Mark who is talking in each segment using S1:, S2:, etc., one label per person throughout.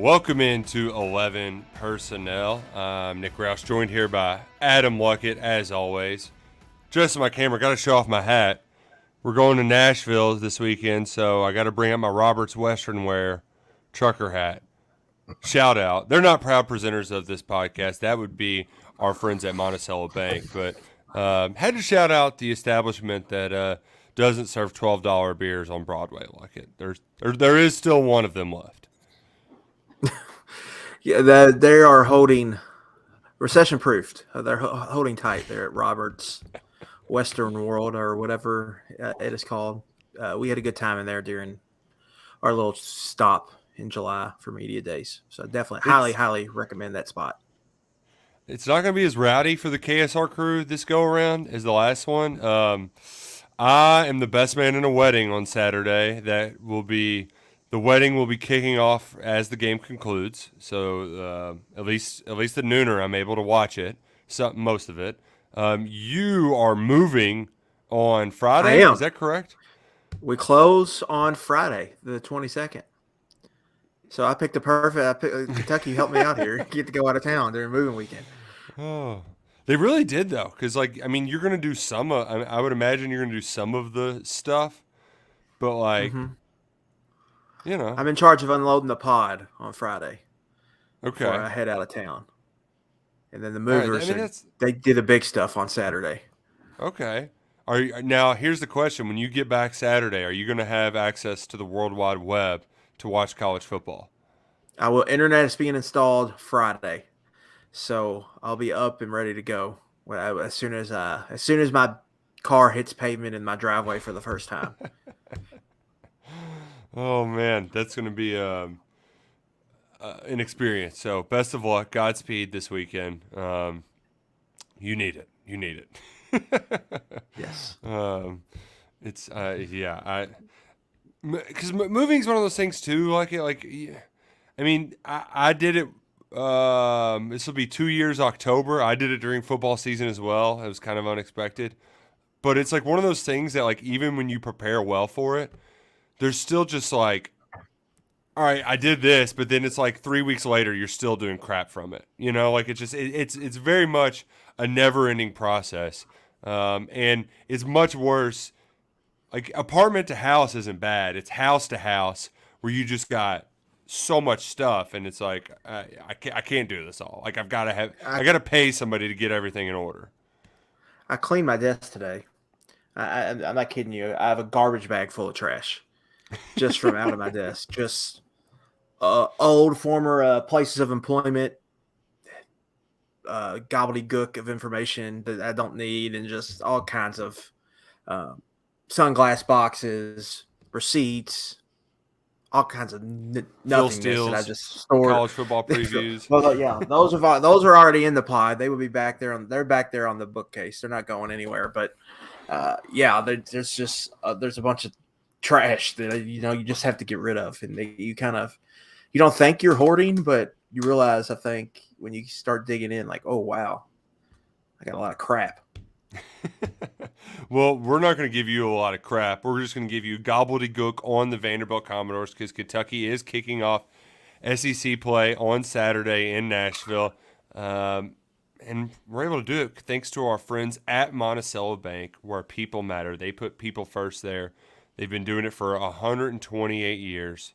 S1: Welcome into 11 Personnel. I'm Nick Roush, joined here by Adam Luckett, as always. Just my camera, got to show off my hat. We're going to Nashville this weekend, so I got to bring up my Roberts Western Wear trucker hat. Shout out. They're not proud presenters of this podcast. That would be our friends at Monticello Bank. But had to shout out the establishment that doesn't serve $12 beers on Broadway, Luckett. There is still one of them left.
S2: Yeah, they are holding recession-proofed. They're holding tight there at Roberts Western World or whatever it is called. We had a good time in there during our little stop in July for media days. So definitely highly recommend that spot.
S1: It's not going to be as rowdy for the KSR crew this go-around as the last one. I am the best man in a wedding on Saturday. The wedding will be kicking off as the game concludes, so at least the nooner I'm able to watch it, most of it. You are moving on Friday,
S2: I am.
S1: Is that correct?
S2: We close on Friday, the 22nd. So I picked Kentucky helped me out here. Get to go out of town during moving weekend.
S1: Oh, they really did though, because you're going to do some. I would imagine you're going to do some of the stuff, but You know,
S2: I'm in charge of unloading the pod on Friday.
S1: Okay.
S2: Before I head out of town. And then the movers,
S1: right.
S2: they do the big stuff on Saturday.
S1: Okay. Now, here's the question. When you get back Saturday, are you going to have access to the World Wide Web to watch college football?
S2: Internet is being installed Friday. So I'll be up and ready to go as soon as my car hits pavement in my driveway for the first time.
S1: Oh, man, that's going to be an experience. So best of luck. Godspeed this weekend. You need it.
S2: Yes.
S1: Because moving is one of those things too. I did it. This will be 2 years October. I did it during football season as well. It was kind of unexpected, but it's like one of those things that even when you prepare well for it, there's still just all right, I did this, but then it's 3 weeks later, you're still doing crap from it. It's very much a never-ending process. And it's much worse. Apartment to house isn't bad. It's house to house where you just got so much stuff, and it's I can't do this all. I got to pay somebody to get everything in order.
S2: I cleaned my desk today. I'm not kidding you. I have a garbage bag full of trash. Just from out of my desk, just old former places of employment, gobbledygook of information that I don't need, and just all kinds of sunglass boxes, receipts, all kinds of nothingness that I just stored.
S1: College football previews.
S2: Well, yeah, those are already in the pod. They will be back there. They're back there on the bookcase. They're not going anywhere. But there's a bunch of trash that you just have to get rid of, and you don't think you're hoarding, but you realize, I think, when you start digging in, oh wow, I got a lot of crap.
S1: Well, we're not going to give you a lot of crap. We're just going to give you gobbledygook on the Vanderbilt Commodores, because Kentucky is kicking off SEC play on Saturday in Nashville, and we're able to do it thanks to our friends at Monticello Bank, where people matter. They put people first there. They've been doing it for 128 years.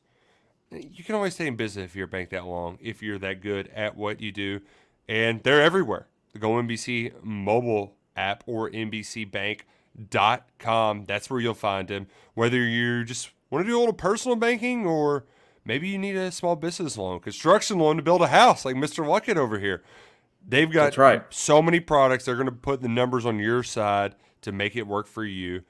S1: You can always stay in business if you're a bank that long, if you're that good at what you do. And they're everywhere. The Go NBC mobile app or NBCbank.com. That's where you'll find them. Whether you just want to do a little personal banking, or maybe you need a small business loan, construction loan to build a house like Mr. Luckett over here. They've got so many products. They're going to put the numbers on your side to make it work for you.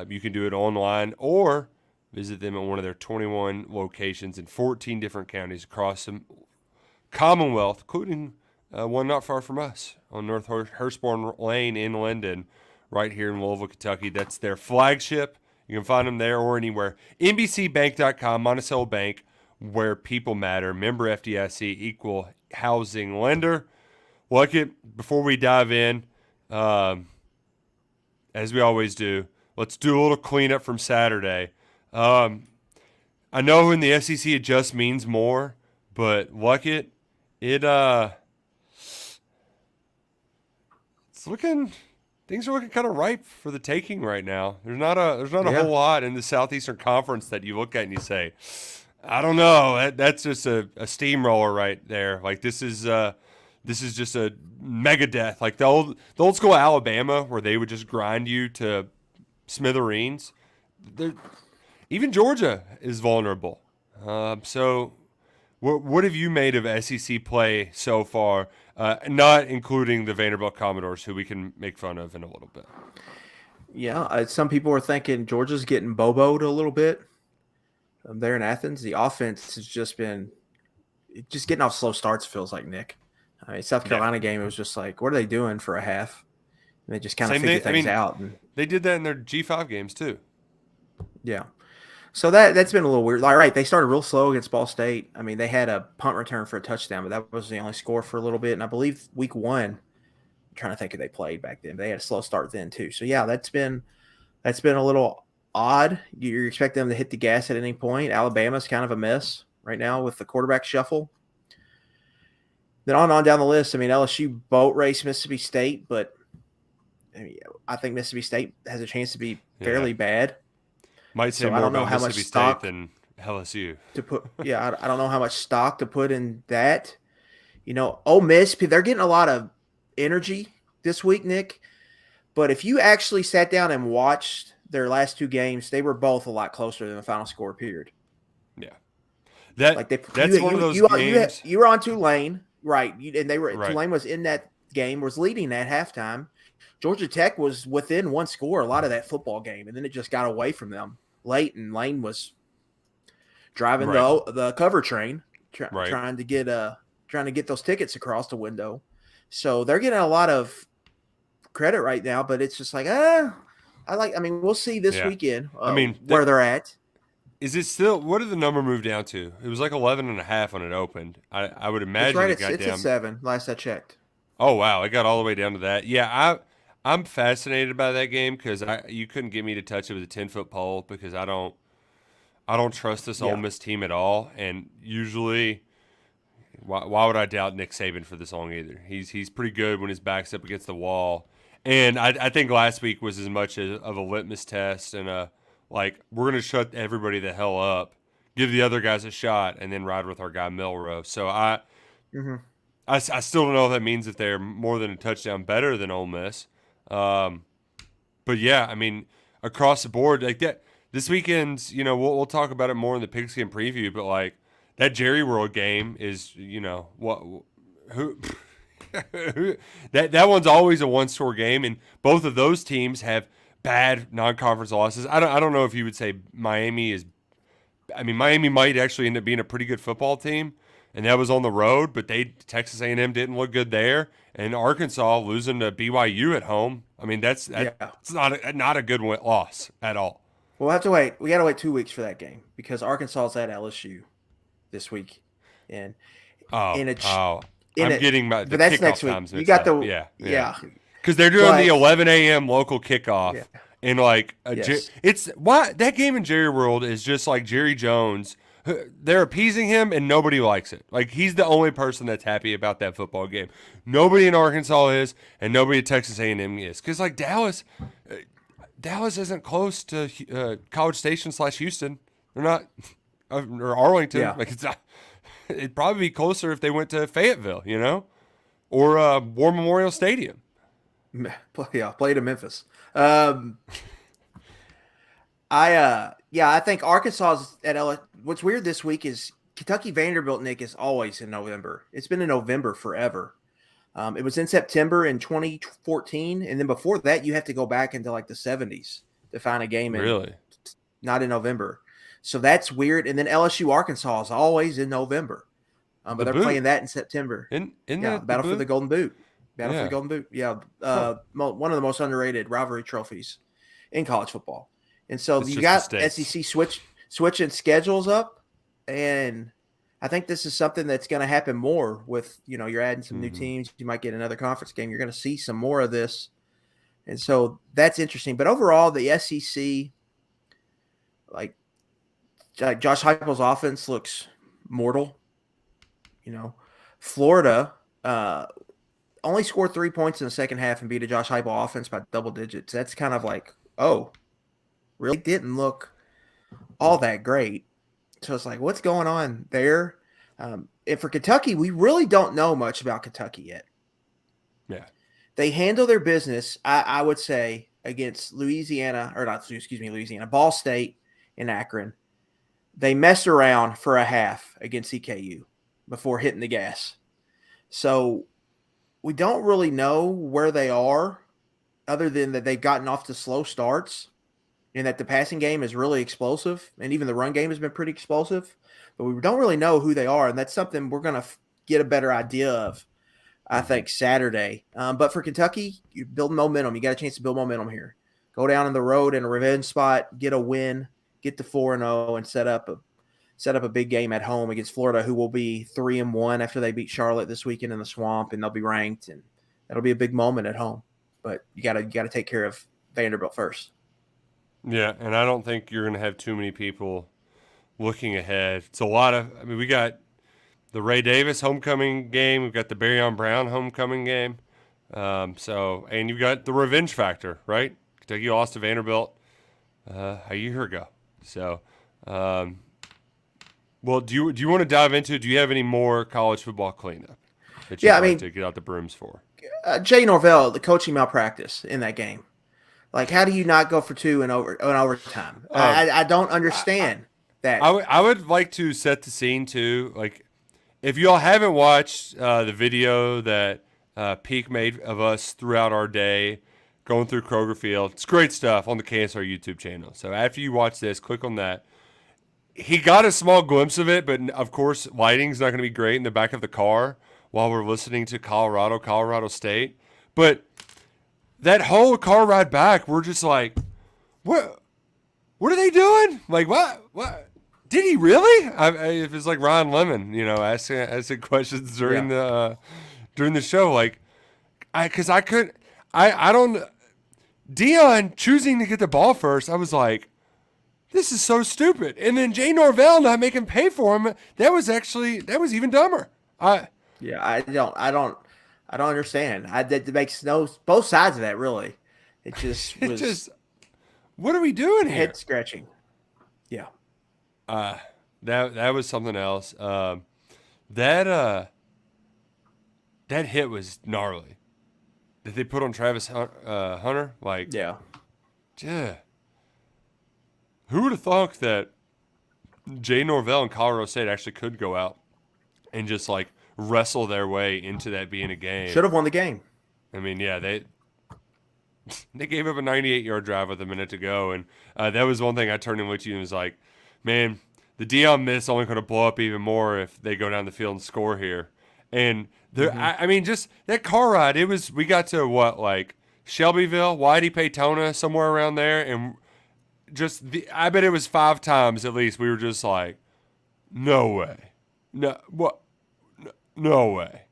S1: You can do it online or visit them at one of their 21 locations in 14 different counties across the Commonwealth, including one not far from us on North Hurstbourne Lane in Linden, right here in Louisville, Kentucky. That's their flagship. You can find them there or anywhere. NBCbank.com, Monticello Bank, where people matter. Member FDIC Equal Housing Lender. Luckett, before we dive in, as we always do, let's do a little cleanup from Saturday. I know in the SEC it just means more, But Luckett, it it's looking things are looking kind of ripe for the taking right now. There's not a whole lot in the Southeastern Conference that you look at and you say, I don't know. That's just a steamroller right there. Like this is just a mega death. Like the old school Alabama where they would just grind you to smithereens. They're, even Georgia is vulnerable. So what have you made of SEC play so far? Not including the Vanderbilt Commodores, who we can make fun of in a little bit.
S2: Yeah, some people are thinking Georgia's getting boboed a little bit there in Athens. The offense has just been getting off slow starts, feels like, Nick. I mean, South Carolina game, it was just like, what are they doing for a half? And they just kind of figure things out. And
S1: they did that in their G5 games too.
S2: Yeah. So that's been a little weird. All right, they started real slow against Ball State. I mean, they had a punt return for a touchdown, but that was the only score for a little bit. And I believe week 1, I'm trying to think if they played back then. They had a slow start then too. So yeah, that's been a little odd. You expect them to hit the gas at any point. Alabama's kind of a mess right now with the quarterback shuffle. Then on down the list, I mean, LSU boat race Mississippi State, but I think Mississippi State has a chance to be fairly bad.
S1: Might say more about Mississippi State than LSU.
S2: I don't know how much stock to put in that. Ole Miss, they're getting a lot of energy this week, Nick. But if you actually sat down and watched their last 2 games, they were both a lot closer than the final score, period.
S1: Yeah. That's one of those games.
S2: You were on Tulane, right? And Tulane was in that game, was leading at halftime. Georgia Tech was within 1 score a lot of that football game, and then it just got away from them late, and Lane was driving the cover train, trying to get those tickets across the window. So they're getting a lot of credit right now, but it's just like, we'll see this weekend where they're at.
S1: Is it still, what did the number move down to? It was like 11.5 when it opened. I would imagine
S2: it's at 7 last I checked.
S1: Oh, wow. It got all the way down to that. Yeah, I'm fascinated by that game because you couldn't get me to touch it with a 10-foot pole because I don't trust this Ole Miss team at all. And usually, why would I doubt Nick Saban for this long either? He's pretty good when his back's up against the wall. And I think last week was as much of a litmus test and we're going to shut everybody the hell up, give the other guys a shot, and then ride with our guy Milroe. So I still don't know if that means that they're more than a touchdown better than Ole Miss. But yeah, I mean, across the board like that, this weekend's, we'll talk about it more in the Pigskin preview, but like that Jerry World game is, that one's always a 1-score game. And both of those teams have bad non-conference losses. I don't know if you would say Miami might actually end up being a pretty good football team. And that was on the road, but Texas A&M didn't look good there, and Arkansas losing to BYU at home. I mean, it's not a good loss at all.
S2: We'll have to wait. We got to wait 2 weeks for that game because Arkansas is at LSU this week, and
S1: I'm getting the kickoff times.
S2: You got
S1: because they're doing the 11 a.m. local kickoff. Yeah. And it's why that game in Jerry World is just like Jerry Jones. They're appeasing him, and nobody likes it. Like, he's the only person that's happy about that football game. Nobody in Arkansas is, and nobody at Texas A&M is. Because, like, Dallas isn't close to College Station / Houston. They're not, or Arlington. Yeah. Like, it's not. It'd probably be closer if they went to Fayetteville, or War Memorial Stadium.
S2: Play to Memphis. I think Arkansas's at LSU. What's weird this week is Kentucky Vanderbilt, Nick, is always in November. It's been in November forever. It was in September in 2014, and then before that, you have to go back into like the 70s to find a game. Not in November. So that's weird. And then LSU Arkansas is always in November, but they're playing that in September. Battle for the Golden Boot. For the Golden Boot. Yeah, one of the most underrated rivalry trophies in college football. And so you got SEC switching schedules up, and I think this is something that's going to happen more with, you're adding some new teams. You might get another conference game. You're going to see some more of this. And so that's interesting. But overall, the SEC, like Josh Heupel's offense looks mortal. Florida only scored 3 points in the second half and beat a Josh Heupel offense by double digits. That's kind of like, oh, really didn't look all that great. So it's like, what's going on there? And for Kentucky, we really don't know much about Kentucky yet.
S1: Yeah.
S2: They handle their business, I would say, against Louisiana, Ball State in Akron. They messed around for a half against EKU before hitting the gas. So we don't really know where they are other than that they've gotten off to slow starts and that the passing game is really explosive, and even the run game has been pretty explosive. But we don't really know who they are, and that's something we're going to get a better idea of, I think, Saturday. But for Kentucky, you build momentum. You got a chance to build momentum here. Go down on the road in a revenge spot, get a win, get to 4-0, and set up a big game at home against Florida, who will be 3-1 after they beat Charlotte this weekend in the Swamp, and they'll be ranked, and that'll be a big moment at home. But you got to take care of Vanderbilt first.
S1: Yeah, and I don't think you're going to have too many people looking ahead. It's a lot of – we got the Ray Davis homecoming game. We've got the Barryon Brown homecoming game. And you've got the revenge factor, right? Kentucky lost to Vanderbilt a year ago. So, well, do you want to dive into – do you have any more college football cleanup that you'd like to get out the brooms for?
S2: Jay Norvell, the coaching malpractice in that game. Like, how do you not go for two in overtime? I don't understand that.
S1: I would like to set the scene, too. Like, if y'all haven't watched the video that Peak made of us throughout our day going through Kroger Field, it's great stuff on the KSR YouTube channel. So after you watch this, click on that. He got a small glimpse of it, but, of course, lighting's not going to be great in the back of the car while we're listening to Colorado State. But that whole car ride back, we're just like, what are they doing? Like, what? Did he really? If it's like Ron Lemon, asking questions during the show, like, Dion choosing to get the ball first, I was like, this is so stupid. And then Jay Norvell not making pay for him, that was even dumber.
S2: I don't understand. That makes both sides of that, really. It just was.
S1: What are we doing here?
S2: Head scratching. Yeah.
S1: That was something else. That hit was gnarly. That they put on Travis Hunter, like,
S2: yeah.
S1: Who would have thought that Jay Norvell and Colorado State actually could go out and just like wrestle their way into that being a game?
S2: Should have won the game.
S1: I mean, yeah, they gave up a 98-yard drive with a minute to go, and that was one thing I turned in with you and was like, man, the Dion miss only going to blow up even more if they go down the field and score here. And I mean, just that car ride, we got to what, Shelbyville, Whitey Paytona, somewhere around there, and I bet it was 5 times at least. We were just like, no way, no way.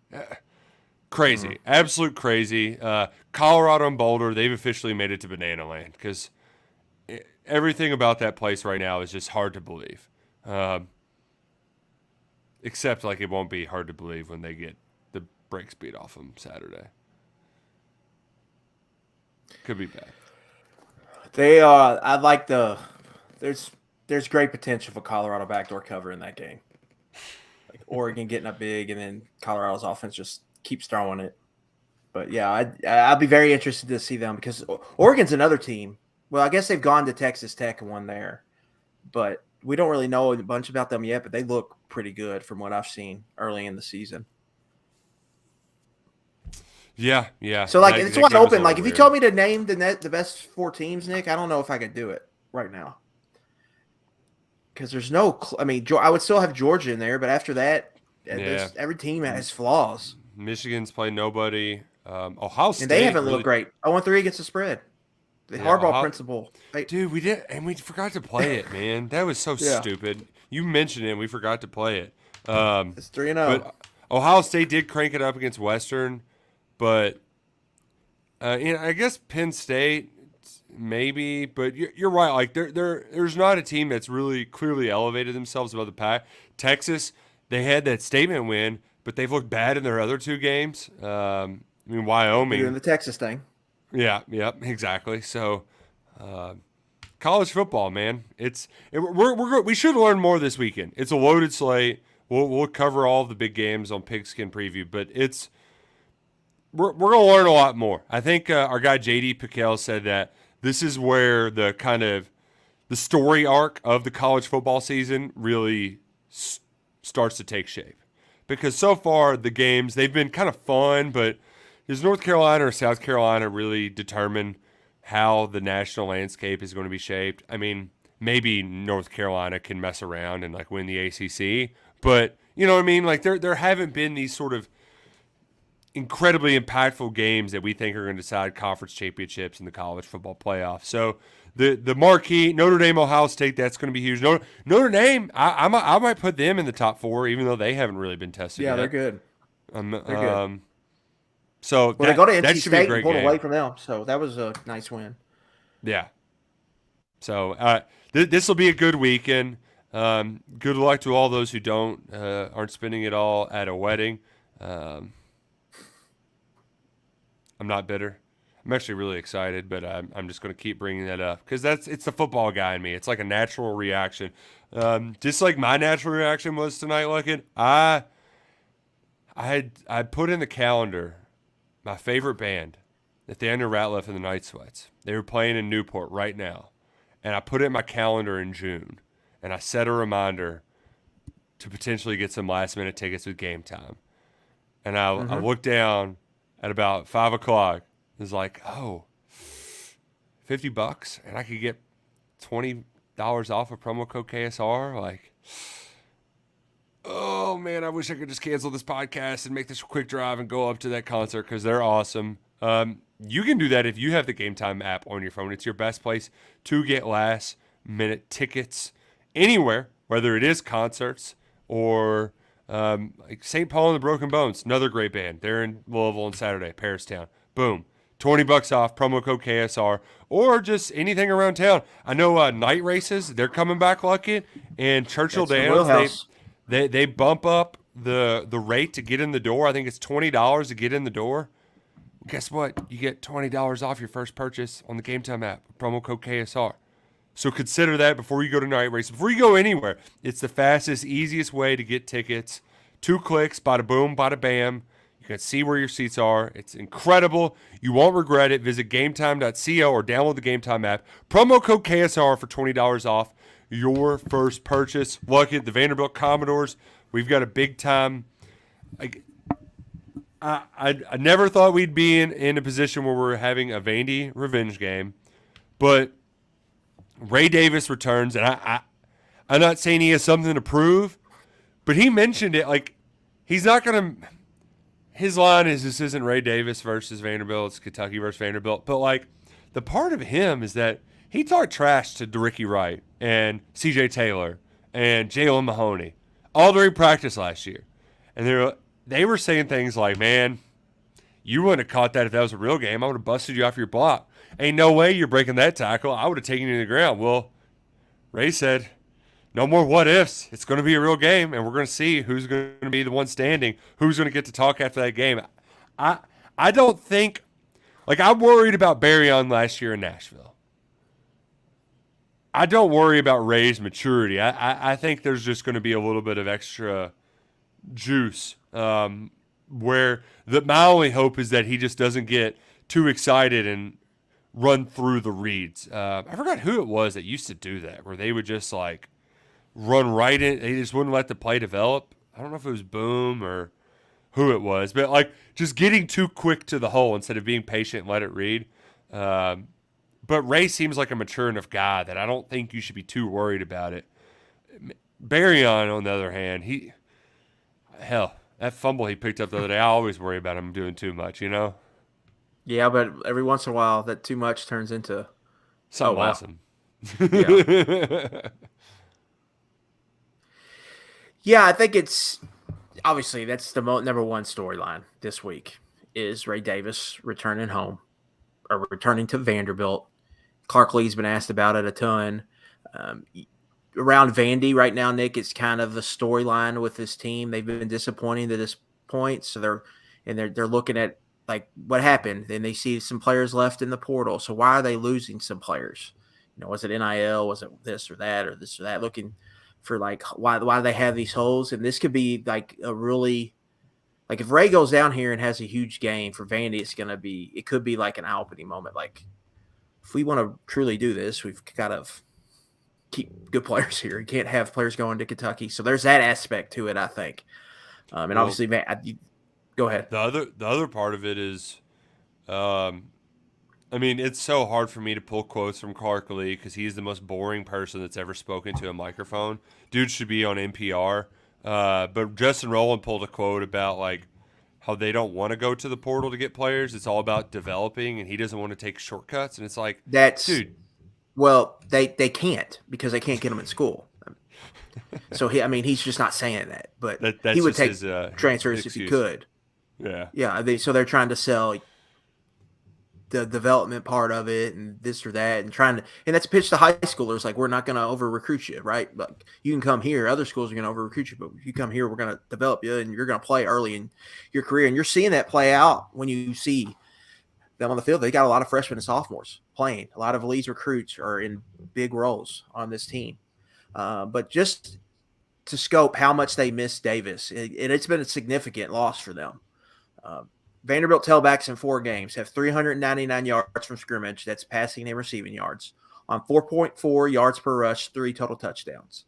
S1: Crazy. Absolute crazy. Colorado and Boulder, they've officially made it to Banana Land because everything about that place right now is just hard to believe. Except it won't be hard to believe when they get the brakes beat off them Saturday. Could be bad.
S2: I like there's great potential for Colorado backdoor cover in that game. Like Oregon getting up big and then Colorado's offense just keeps throwing it. But yeah, I'll be very interested to see them because Oregon's another team. Well, I guess they've gone to Texas Tech and won there, but we don't really know a bunch about them yet. But they look pretty good from what I've seen early in the season.
S1: Yeah.
S2: So it's wide open. If you told me to name the best 4 teams, Nick, I don't know if I could do it right now because there's no. I mean, I would still have Georgia in there, but after that, every team has flaws.
S1: Michigan's played nobody. Ohio State,
S2: and they haven't looked great. 0-3 against the spread. The Harbaugh principle.
S1: Dude, we forgot to play it, man. That was so stupid. You mentioned it, and we forgot to play it.
S2: It's 3-0.
S1: But Ohio State did crank it up against Western, but I guess Penn State maybe. But you're right. There's not a team that's really clearly elevated themselves above the pack. Texas, they had that statement win, but they've looked bad in their other 2 games. Wyoming.
S2: Doing the Texas thing.
S1: Yeah, exactly. So, college football, man, we should learn more this weekend. It's a loaded slate. We'll cover all of the big games on Pigskin Preview, but we're gonna learn a lot more. I think our guy JD Piquel said that this is where the kind of the story arc of the college football season really starts to take shape, because so far the games, they've been kind of fun, but does North Carolina or South Carolina really determine how the national landscape is going to be shaped? I mean, maybe North Carolina can mess around and like win the ACC, but you know what I mean? Like there haven't been these sort of incredibly impactful games that we think are going to decide conference championships in the college football playoff. So the marquee, Notre Dame, Ohio State, that's going to be huge. Notre Dame, I might put them in the top 4, even though they haven't really been tested yet.
S2: Yeah, they're good. They're good.
S1: So
S2: they go to NC
S1: that should be a
S2: State
S1: great
S2: and pulled
S1: game.
S2: away from them, so that was a nice win.
S1: Yeah. So this will be a good weekend. Good luck to all those who aren't spending it all at a wedding. I'm not bitter. I'm actually really excited, but I'm just going to keep bringing that up because it's the football guy in me. It's like a natural reaction. Just like my natural reaction was tonight, Luckett. I put in the calendar my favorite band, Nathaniel Ratliff and the Night Sweats. They were playing in Newport right now, and I put it in my calendar in June, and I set a reminder to potentially get some last-minute tickets with Game Time. And I looked down at about 5 o'clock. It was like, oh, $50, and I could get $20 off of promo code KSR. Like, oh, man, I wish I could just cancel this podcast and make this a quick drive and go up to that concert because they're awesome. You can do that if you have the Game Time app on your phone. It's your best place to get last-minute tickets anywhere, whether it is concerts or like St. Paul and the Broken Bones, another great band. They're in Louisville on Saturday, Paristown. Boom. $20 off, promo code KSR, or just anything around town. I know night races, they're coming back, Luckett, and Churchill Downs, they bump up the rate to get in the door. I think it's $20 to get in the door. Guess what? You get $20 off your first purchase on the Game Time app, promo code KSR. So consider that before you go to night races. Before you go anywhere, it's the fastest, easiest way to get tickets. 2 clicks, bada boom, bada bam. You can see where your seats are. It's incredible. You won't regret it. Visit gametime.co or download the Game Time app. Promo code KSR for $20 off your first purchase. Luckett, the Vanderbilt Commodores, we've got a big time. I never thought we'd be in a position where we're having a Vandy revenge game, but Ray Davis returns, and I'm not saying he has something to prove, but he mentioned it. Like, he's not going to – his line is this isn't Ray Davis versus Vanderbilt. It's Kentucky versus Vanderbilt. But, like, the part of him is that he talked trash to DeRicky Wright and C.J. Taylor and Jalen Mahoney all during practice last year. And they were saying things like, man, you wouldn't have caught that if that was a real game. I would have busted you off your block. Ain't no way you're breaking that tackle. I would have taken you to the ground. Well, Ray said, no more what ifs. It's going to be a real game, and we're going to see who's going to be the one standing, who's going to get to talk after that game. I don't think – like, I worried about Barryon last year in Nashville. I don't worry about Ray's maturity. I think there's just going to be a little bit of extra juice where my only hope is that he just doesn't get too excited and run through the reads. I forgot who it was that used to do that, where they would just like run right in. They just wouldn't let the play develop. I don't know if it was Boom or who it was, but like just getting too quick to the hole instead of being patient and let it read. But Ray seems like a mature enough guy that I don't think you should be too worried about it. Barryon, on the other hand, that fumble he picked up the other day, I always worry about him doing too much, you know?
S2: Yeah, but every once in a while, that too much turns into
S1: something awesome.
S2: Yeah. Yeah, I think it's obviously that's the number one storyline this week is Ray Davis returning home or returning to Vanderbilt. Clark Lee's been asked about it a ton. around Vandy right now, Nick, it's kind of the storyline with this team. They've been disappointing to this point, so they're looking at like what happened, and they see some players left in the portal. So why are they losing some players? Was it NIL? Was it this or that or this or that? Looking for like why do they have these holes? And this could be like a really like if Ray goes down here and has a huge game for Vandy, it could be like an eye-opening moment. Like if we want to truly do this, we've got to keep good players here. You can't have players going to Kentucky. So there's that aspect to it, I think. And obviously, go ahead.
S1: The other part of it is, it's so hard for me to pull quotes from Clark Lee because he's the most boring person that's ever spoken to a microphone. Dude should be on NPR. But Justin Rowland pulled a quote about like how they don't want to go to the portal to get players. It's all about developing, and he doesn't want to take shortcuts. And it's like, dude.
S2: Well, they can't because they can't get them in school. So he's just not saying that, but he would take transfers if he could. Yeah. So they're trying to sell the development part of it and this or that, and that's a pitch to high schoolers. Like, we're not going to over recruit you, right? Like, you can come here. Other schools are going to over recruit you, but if you come here, we're going to develop you, and you're going to play early in your career. And you're seeing that play out when you see them on the field. They got a lot of freshmen and sophomores playing. A lot of elite recruits are in big roles on this team. But just to scope how much they miss Davis, it's been a significant loss for them. Vanderbilt tailbacks in 4 games have 399 yards from scrimmage. That's passing and receiving yards on 4.4 yards per rush, 3 total touchdowns.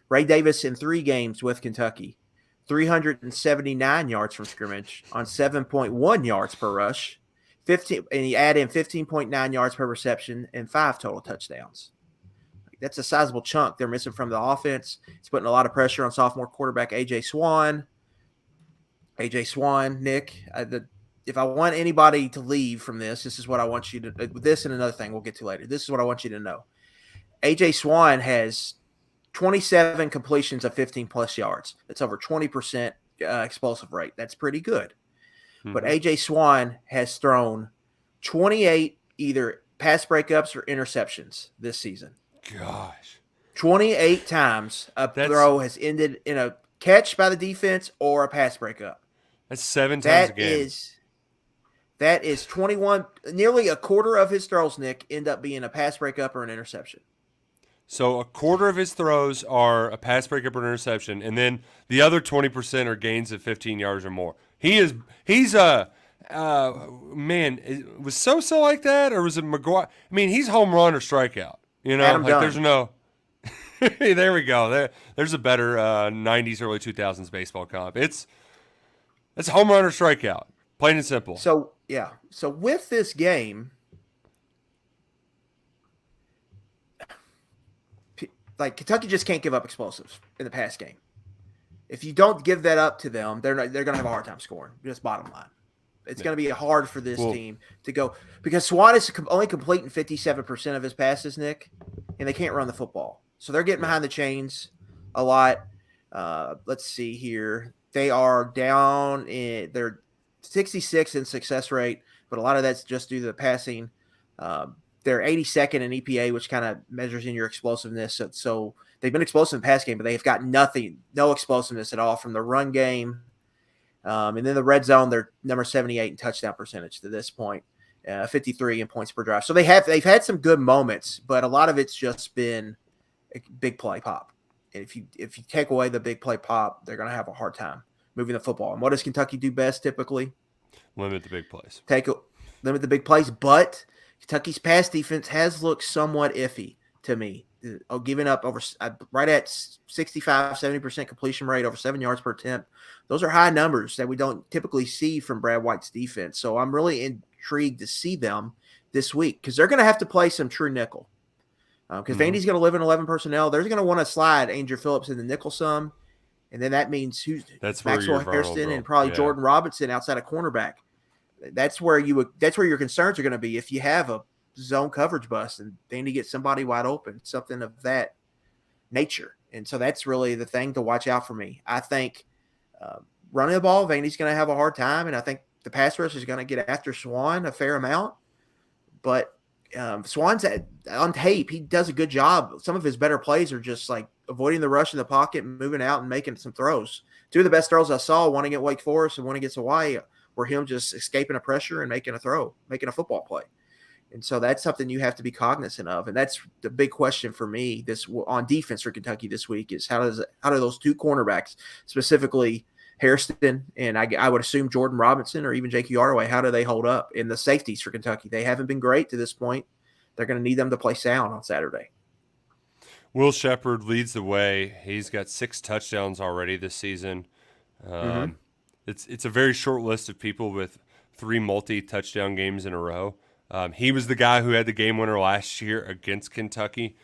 S2: Ray Davis in 3 games with Kentucky, 379 yards from scrimmage on 7.1 yards per rush, 15, and you add in 15.9 yards per reception and 5 total touchdowns. That's a sizable chunk they're missing from the offense. It's putting a lot of pressure on sophomore quarterback A.J. Swan, Nick, if I want anybody to leave from this is what I want you to – this and another thing we'll get to later. This is what I want you to know. A.J. Swan has 27 completions of 15-plus yards. That's over 20% explosive rate. That's pretty good. Mm-hmm. But A.J. Swan has thrown 28 either pass breakups or interceptions this season.
S1: Gosh.
S2: 28 times throw has ended in a catch by the defense or a pass breakup.
S1: That's 7 times a game.
S2: That is 21, nearly a quarter of his throws, Nick, end up being a pass breakup or an interception.
S1: So a quarter of his throws are a pass breakup or an interception, and then the other 20% are gains of 15 yards or more. He's was Sosa like that, or was it McGuire? He's home run or strikeout.
S2: Adam Dunn.
S1: There's no. There we go. There's a better 90s, early 2000s baseball comp. It's home run or strikeout, plain and simple.
S2: So yeah. So with this game, like Kentucky just can't give up explosives in the pass game. If you don't give that up to them, they're going to have a hard time scoring. Just bottom line. It's going to be hard for this team to go because Swan is only completing 57% of his passes, Nick, and they can't run the football. So they're getting behind the chains a lot. Let's see here. They are down they're 66 in success rate, but a lot of that's just due to the passing. They're 82nd in EPA, which kind of measures in your explosiveness. So they've been explosive in the pass game, but they've got no explosiveness at all from the run game. And then the red zone, they're number 78 in touchdown percentage to this point, 53 in points per drive. So they've had some good moments, but a lot of it's just been a big play pop. And if you take away the big play pop, they're going to have a hard time moving the football. And what does Kentucky do best typically?
S1: Limit the big plays.
S2: Limit the big plays, but Kentucky's pass defense has looked somewhat iffy to me. Giving up over right at 65, 70% completion rate, over 7 yards per attempt. Those are high numbers that we don't typically see from Brad White's defense. So I'm really intrigued to see them this week because they're going to have to play some true nickel. Because Vandy's going to live in 11 personnel. They're going to want to slide Andrew Phillips in the nickel some. And then that means Maxwell Hairston and probably Jordan Robinson outside of cornerback. That's where your concerns are going to be if you have a zone coverage bust and Vandy gets somebody wide open, something of that nature. And so that's really the thing to watch out for me. I think running the ball, Vandy's going to have a hard time, and I think the pass rush is going to get after Swan a fair amount. But Swan's on tape. He does a good job. Some of his better plays are just like avoiding the rush in the pocket, moving out and making some throws. Two of the best throws I saw, one against Wake Forest and one against Hawaii, were him just escaping a pressure and making a throw, making a football play. And so that's something you have to be cognizant of. And that's the big question for me this on defense for Kentucky this week is how do those two cornerbacks, specifically Hairston and I would assume Jordan Robinson or even J.Q. Artaway, how do they hold up? In the safeties for Kentucky, they haven't been great to this point. They're going to need them to play sound on Saturday.
S1: Will Shepard leads the way. He's got 6 touchdowns already this season. It's a very short list of people with 3 multi-touchdown games in a row. He was the guy who had the game winner last year against Kentucky.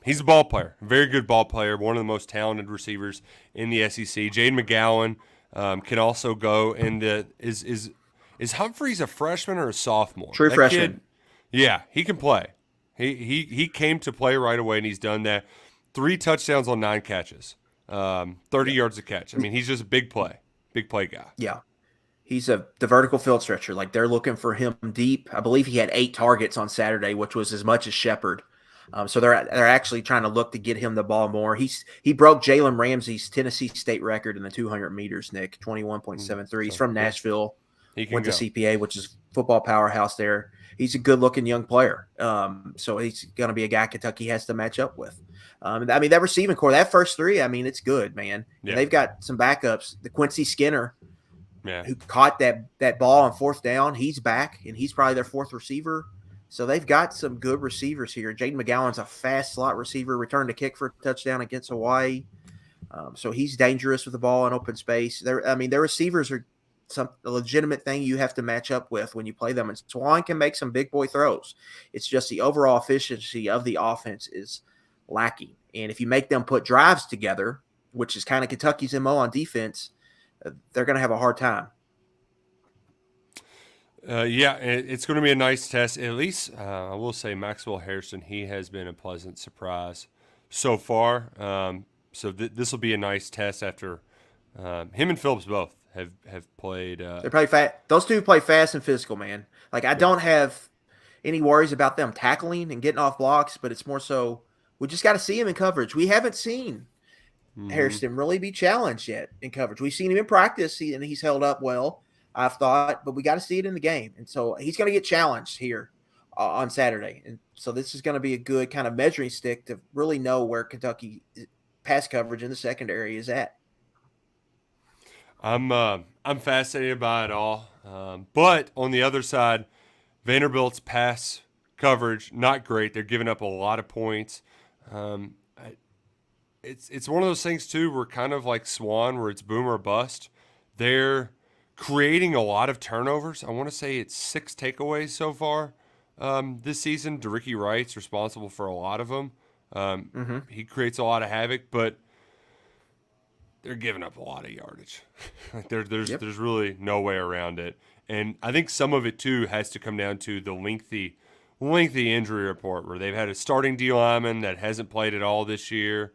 S1: He's a ball player, a very good ball player, one of the most talented receivers in the SEC. Jaden McGowan can also go into is Humphreys a freshman or a sophomore?
S2: True
S1: that
S2: freshman.
S1: Kid, yeah, he can play. He came to play right away, and he's done that. 3 touchdowns on 9 catches, 30 yards a catch. I mean, he's just a big play guy.
S2: Yeah. He's the vertical field stretcher. Like they're looking for him deep. I believe he had 8 targets on Saturday, which was as much as Shepard. So they're actually trying to look to get him the ball more. He broke Jalen Ramsey's Tennessee State record in the 200 meters, Nick, 21.73. He's from Nashville, went to CPA, which is football powerhouse there. He's a good-looking young player. So he's going to be a guy Kentucky has to match up with. I mean, that receiving core, that first 3, I mean, it's good, man. Yeah. And they've got some backups. The Quincy Skinner, who caught that ball on 4th down, he's back, and he's probably their 4th receiver. So they've got some good receivers here. Jaden McGowan's a fast slot receiver, returned a kick for a touchdown against Hawaii. So he's dangerous with the ball in open space. Their receivers are a legitimate thing you have to match up with when you play them. And Swan can make some big boy throws. It's just the overall efficiency of the offense is lacking. And if you make them put drives together, which is kind of Kentucky's MO on defense, they're going to have a hard time.
S1: It's going to be a nice test. At least I will say Maxwell Harrison, he has been a pleasant surprise so far. So this will be a nice test after him and Phillips both have played.
S2: They play fast. Those two play fast and physical, man. Like I don't have any worries about them tackling and getting off blocks, but it's more so we just got to see him in coverage. We haven't seen Hairston really be challenged yet in coverage. We've seen him in practice, and he's held up well, I've thought, but we got to see it in the game. And so he's going to get challenged here on Saturday. And so this is going to be a good kind of measuring stick to really know where Kentucky pass coverage in the secondary is at.
S1: I'm fascinated by it all. But on the other side, Vanderbilt's pass coverage, not great. They're giving up a lot of points. It's one of those things, too, where kind of like Swan, where it's boom or bust. They're creating a lot of turnovers. I want to say it's 6 takeaways so far this season. DeRicky Wright's responsible for a lot of them. He creates a lot of havoc, but they're giving up a lot of yardage. There's really no way around it. And I think some of it, too, has to come down to the lengthy injury report where they've had a starting D lineman that hasn't played at all this year.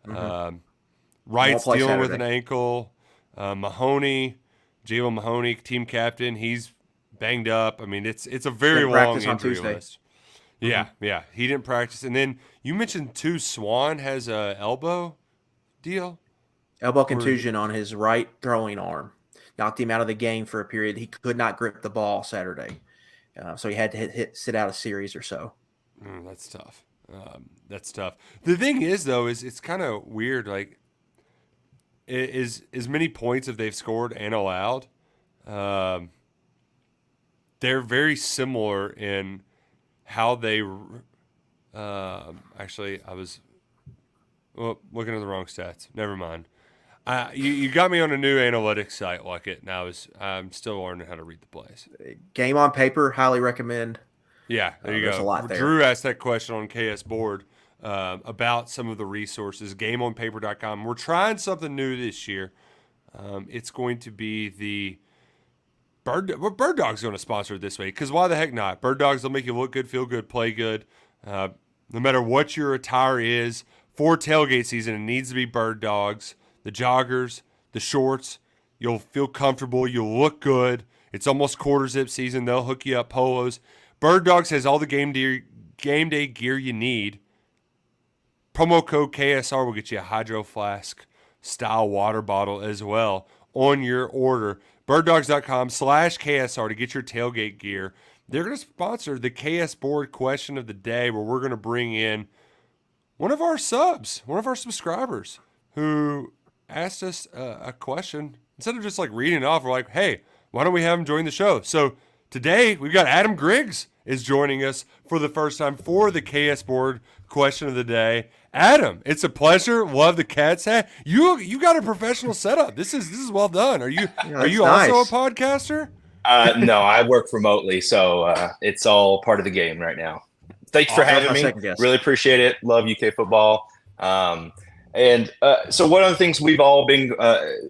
S1: Wright's dealing with an ankle. Jalen Mahoney, team captain, he's banged up. I mean, it's a very long injury list. Yeah. He didn't practice. And then you mentioned, too, Swan has a elbow deal.
S2: Elbow contusion on his right throwing arm. Knocked him out of the game for a period. He could not grip the ball Saturday. So he had to sit out a series or so.
S1: That's tough. That's tough. The thing is, though, is it's kind of weird. Like, is as many points as they've scored and allowed, they're very similar in how they actually, I was looking at the wrong stats. Never mind. You got me on a new analytics site, Luckett, and I'm still learning how to read the plays.
S2: Game on paper, highly recommend.
S1: Yeah, there you
S2: go.
S1: There's
S2: a lot there.
S1: Drew asked that question on KS Board about some of the resources, gameonpaper.com. We're trying something new this year. It's going to be the Birddog's going to sponsor it this week, because why the heck not? Birddogs will make you look good, feel good, play good. No matter what your attire is, for tailgate season, it needs to be Birddogs. The joggers, the shorts, you'll feel comfortable, you'll look good. It's almost quarter zip season. They'll hook you up polos. Bird Dogs has all the game day gear you need. Promo code KSR will get you a Hydro Flask style water bottle as well on your order. birddogs.com/KSR to get your tailgate gear. They're going to sponsor the KS Board question of the day, where we're going to bring in one of our subscribers who asked us a question. Instead of just like reading it off, we're like, hey, why don't we have him join the show? So today we've got Adam Griggs is joining us for the first time for the KS Board question of the day. Adam, it's a pleasure. Love the cat's hat. You got a professional setup. This is well done. Are you
S2: nice.
S1: Also a podcaster?
S3: No, I work remotely, so it's all part of the game right now. Thanks for having me. Really appreciate it. Love UK football. So one of the things we've all been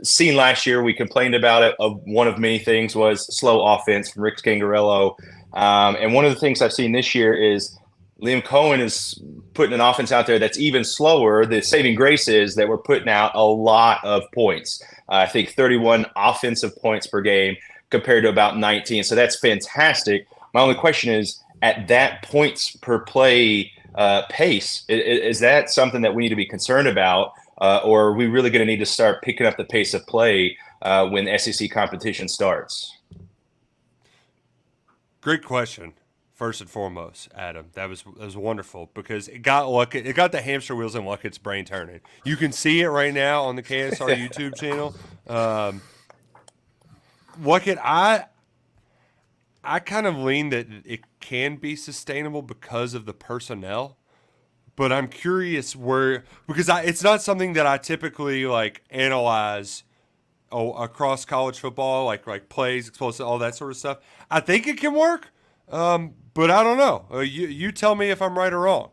S3: seen last year, we complained about it. One of many things was slow offense from Rick Scangarello. And one of the things I've seen this year is Liam Cohen is putting an offense out there that's even slower. The saving grace is that we're putting out a lot of points. I think 31 offensive points per game compared to about 19. So that's fantastic. My only question is, at that points per play pace, is that something that we need to be concerned about? Or are we really going to need to start picking up the pace of play when SEC competition starts?
S1: Great question. First and foremost, Adam, that was wonderful, because it got the hamster wheels in Luckett's brain turning. You can see it right now on the KSR YouTube channel. Luckett, I kind of lean that it can be sustainable because of the personnel, but I'm curious because it's not something that I typically like analyze across college football, like plays, explosive, all that sort of stuff. I think it can work. But I don't know. You tell me if I'm right or wrong.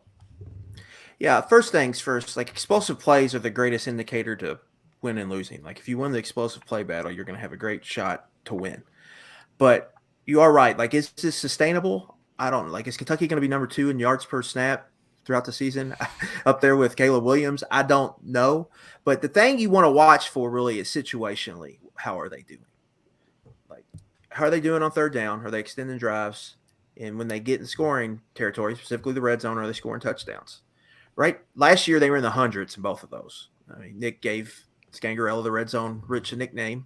S2: Yeah, first things first, like explosive plays are the greatest indicator to win and losing. Like if you win the explosive play battle, you're going to have a great shot to win. But you are right. Like, is this sustainable? I don't like. Is Kentucky going to be number 2 in yards per snap throughout the season up there with Caleb Williams? I don't know. But the thing you want to watch for really is situationally, how are they doing? Like, how are they doing on third down? Are they extending drives? And when they get in scoring territory, specifically the red zone, are they scoring touchdowns? Right? Last year, they were in the hundreds in both of those. I mean, Nick gave Scangarello the red zone rich a nickname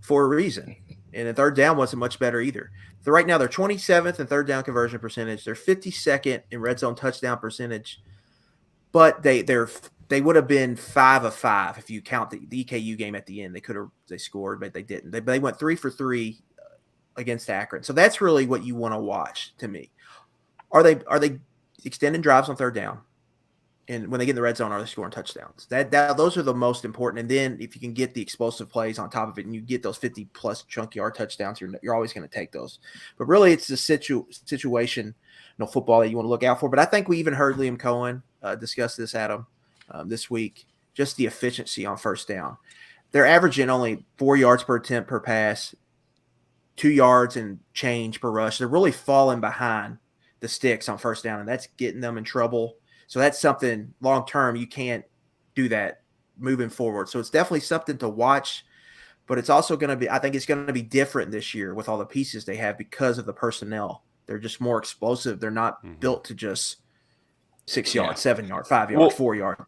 S2: for a reason. And the third down wasn't much better either. So right now, they're 27th in third down conversion percentage. They're 52nd in red zone touchdown percentage. But they would have been 5 of 5 if you count the EKU game at the end. They scored, but they didn't. They went 3 for 3 against Akron. So that's really what you want to watch to me. Are they extending drives on third down? And when they get in the red zone, are they scoring touchdowns? Those are the most important. And then if you can get the explosive plays on top of it and you get those 50-plus chunk yard touchdowns, you're always going to take those. But really, it's the situation, football that you want to look out for. But I think we even heard Liam Cohen discuss this, Adam, this week, just the efficiency on first down. They're averaging only 4 yards per attempt per pass, 2 yards and change per rush. They're really falling behind the sticks on first down, and that's getting them in trouble. So that's something long-term. You can't do that moving forward. So it's definitely something to watch, but it's also going to be – I think it's going to be different this year with all the pieces they have because of the personnel. They're just more explosive. They're not built to just 6 yards, 7 yards, 5 yards, 4 yards.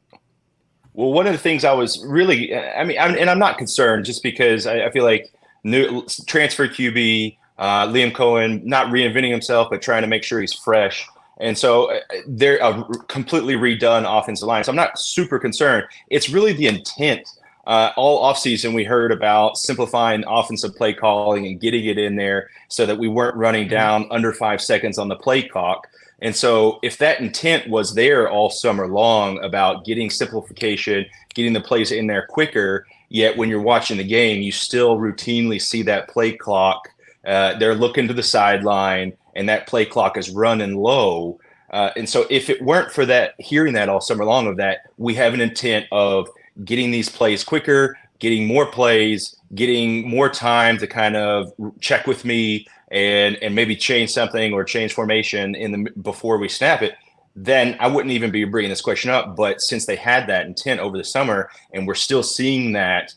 S3: Well, one of the things I was really – I'm not concerned just because I feel like new transfer QB, Liam Cohen, not reinventing himself, but trying to make sure he's fresh. And so they're a completely redone offensive line. So I'm not super concerned. It's really the intent. All offseason, we heard about simplifying offensive play calling and getting it in there so that we weren't running down under 5 seconds on the play clock. And so if that intent was there all summer long about getting simplification, getting the plays in there quicker, yet when you're watching the game, you still routinely see that play clock. They're looking to the sideline, and that play clock is running low. And so if it weren't for that, hearing that all summer long of that, we have an intent of getting these plays quicker, getting more plays, getting more time to kind of check with me and maybe change something or change formation before we snap it, then I wouldn't even be bringing this question up. But since they had that intent over the summer and we're still seeing that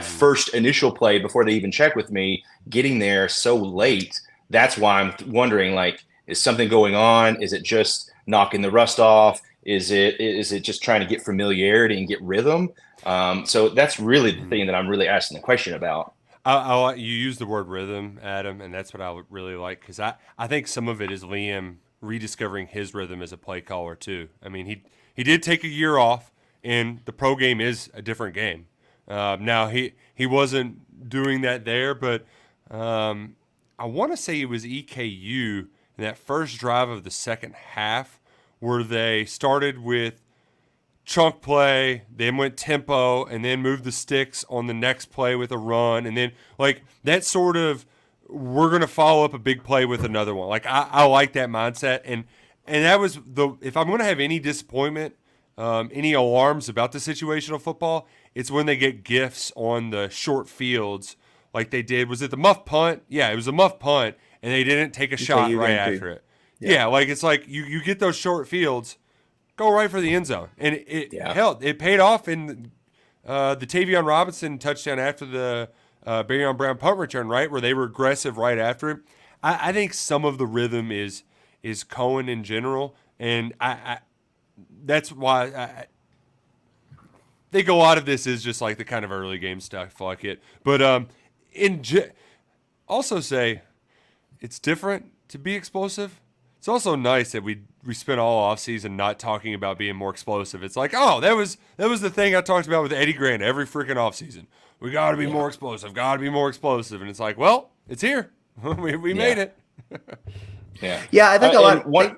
S3: first initial play before they even check with me, getting there so late, that's why I'm wondering, like, Is something going on? Is it just knocking the rust off? Is it just trying to get familiarity and get rhythm? So that's really the thing that I'm really asking the question about.
S1: You use the word rhythm, Adam, and that's what I would really like, because I think some of it is Liam rediscovering his rhythm as a play caller too. I mean, he did take a year off, and the pro game is a different game. Now he wasn't doing that there, but I want to say it was EKU in that first drive of the second half where they started with chunk play, then went tempo, and then moved the sticks on the next play with a run, and then like that sort of we're gonna follow up a big play with another one. Like I like that mindset, and that was if I'm gonna have any disappointment, any alarms about the situational football, it's when they get gifts on the short fields like they did. Was it the muff punt? Yeah, it was a muff punt, and they didn't take a shot right after it. Yeah, like it's like you get those short fields, go right for the end zone, and it held. It paid off in the Tavion Robinson touchdown after the Barryon Brown punt return, right, where they were aggressive right after it. I think some of the rhythm is Cohen in general, and I that's why I think a lot of this is just like the kind of early game stuff like it. But also say it's different to be explosive. It's also nice that we spent all offseason not talking about being more explosive. It's like, oh, that was the thing I talked about with Eddie Grant every freaking offseason. We got to be more explosive. Got to be more explosive. And it's like, well, it's here. we made it.
S2: Yeah, I think a lot.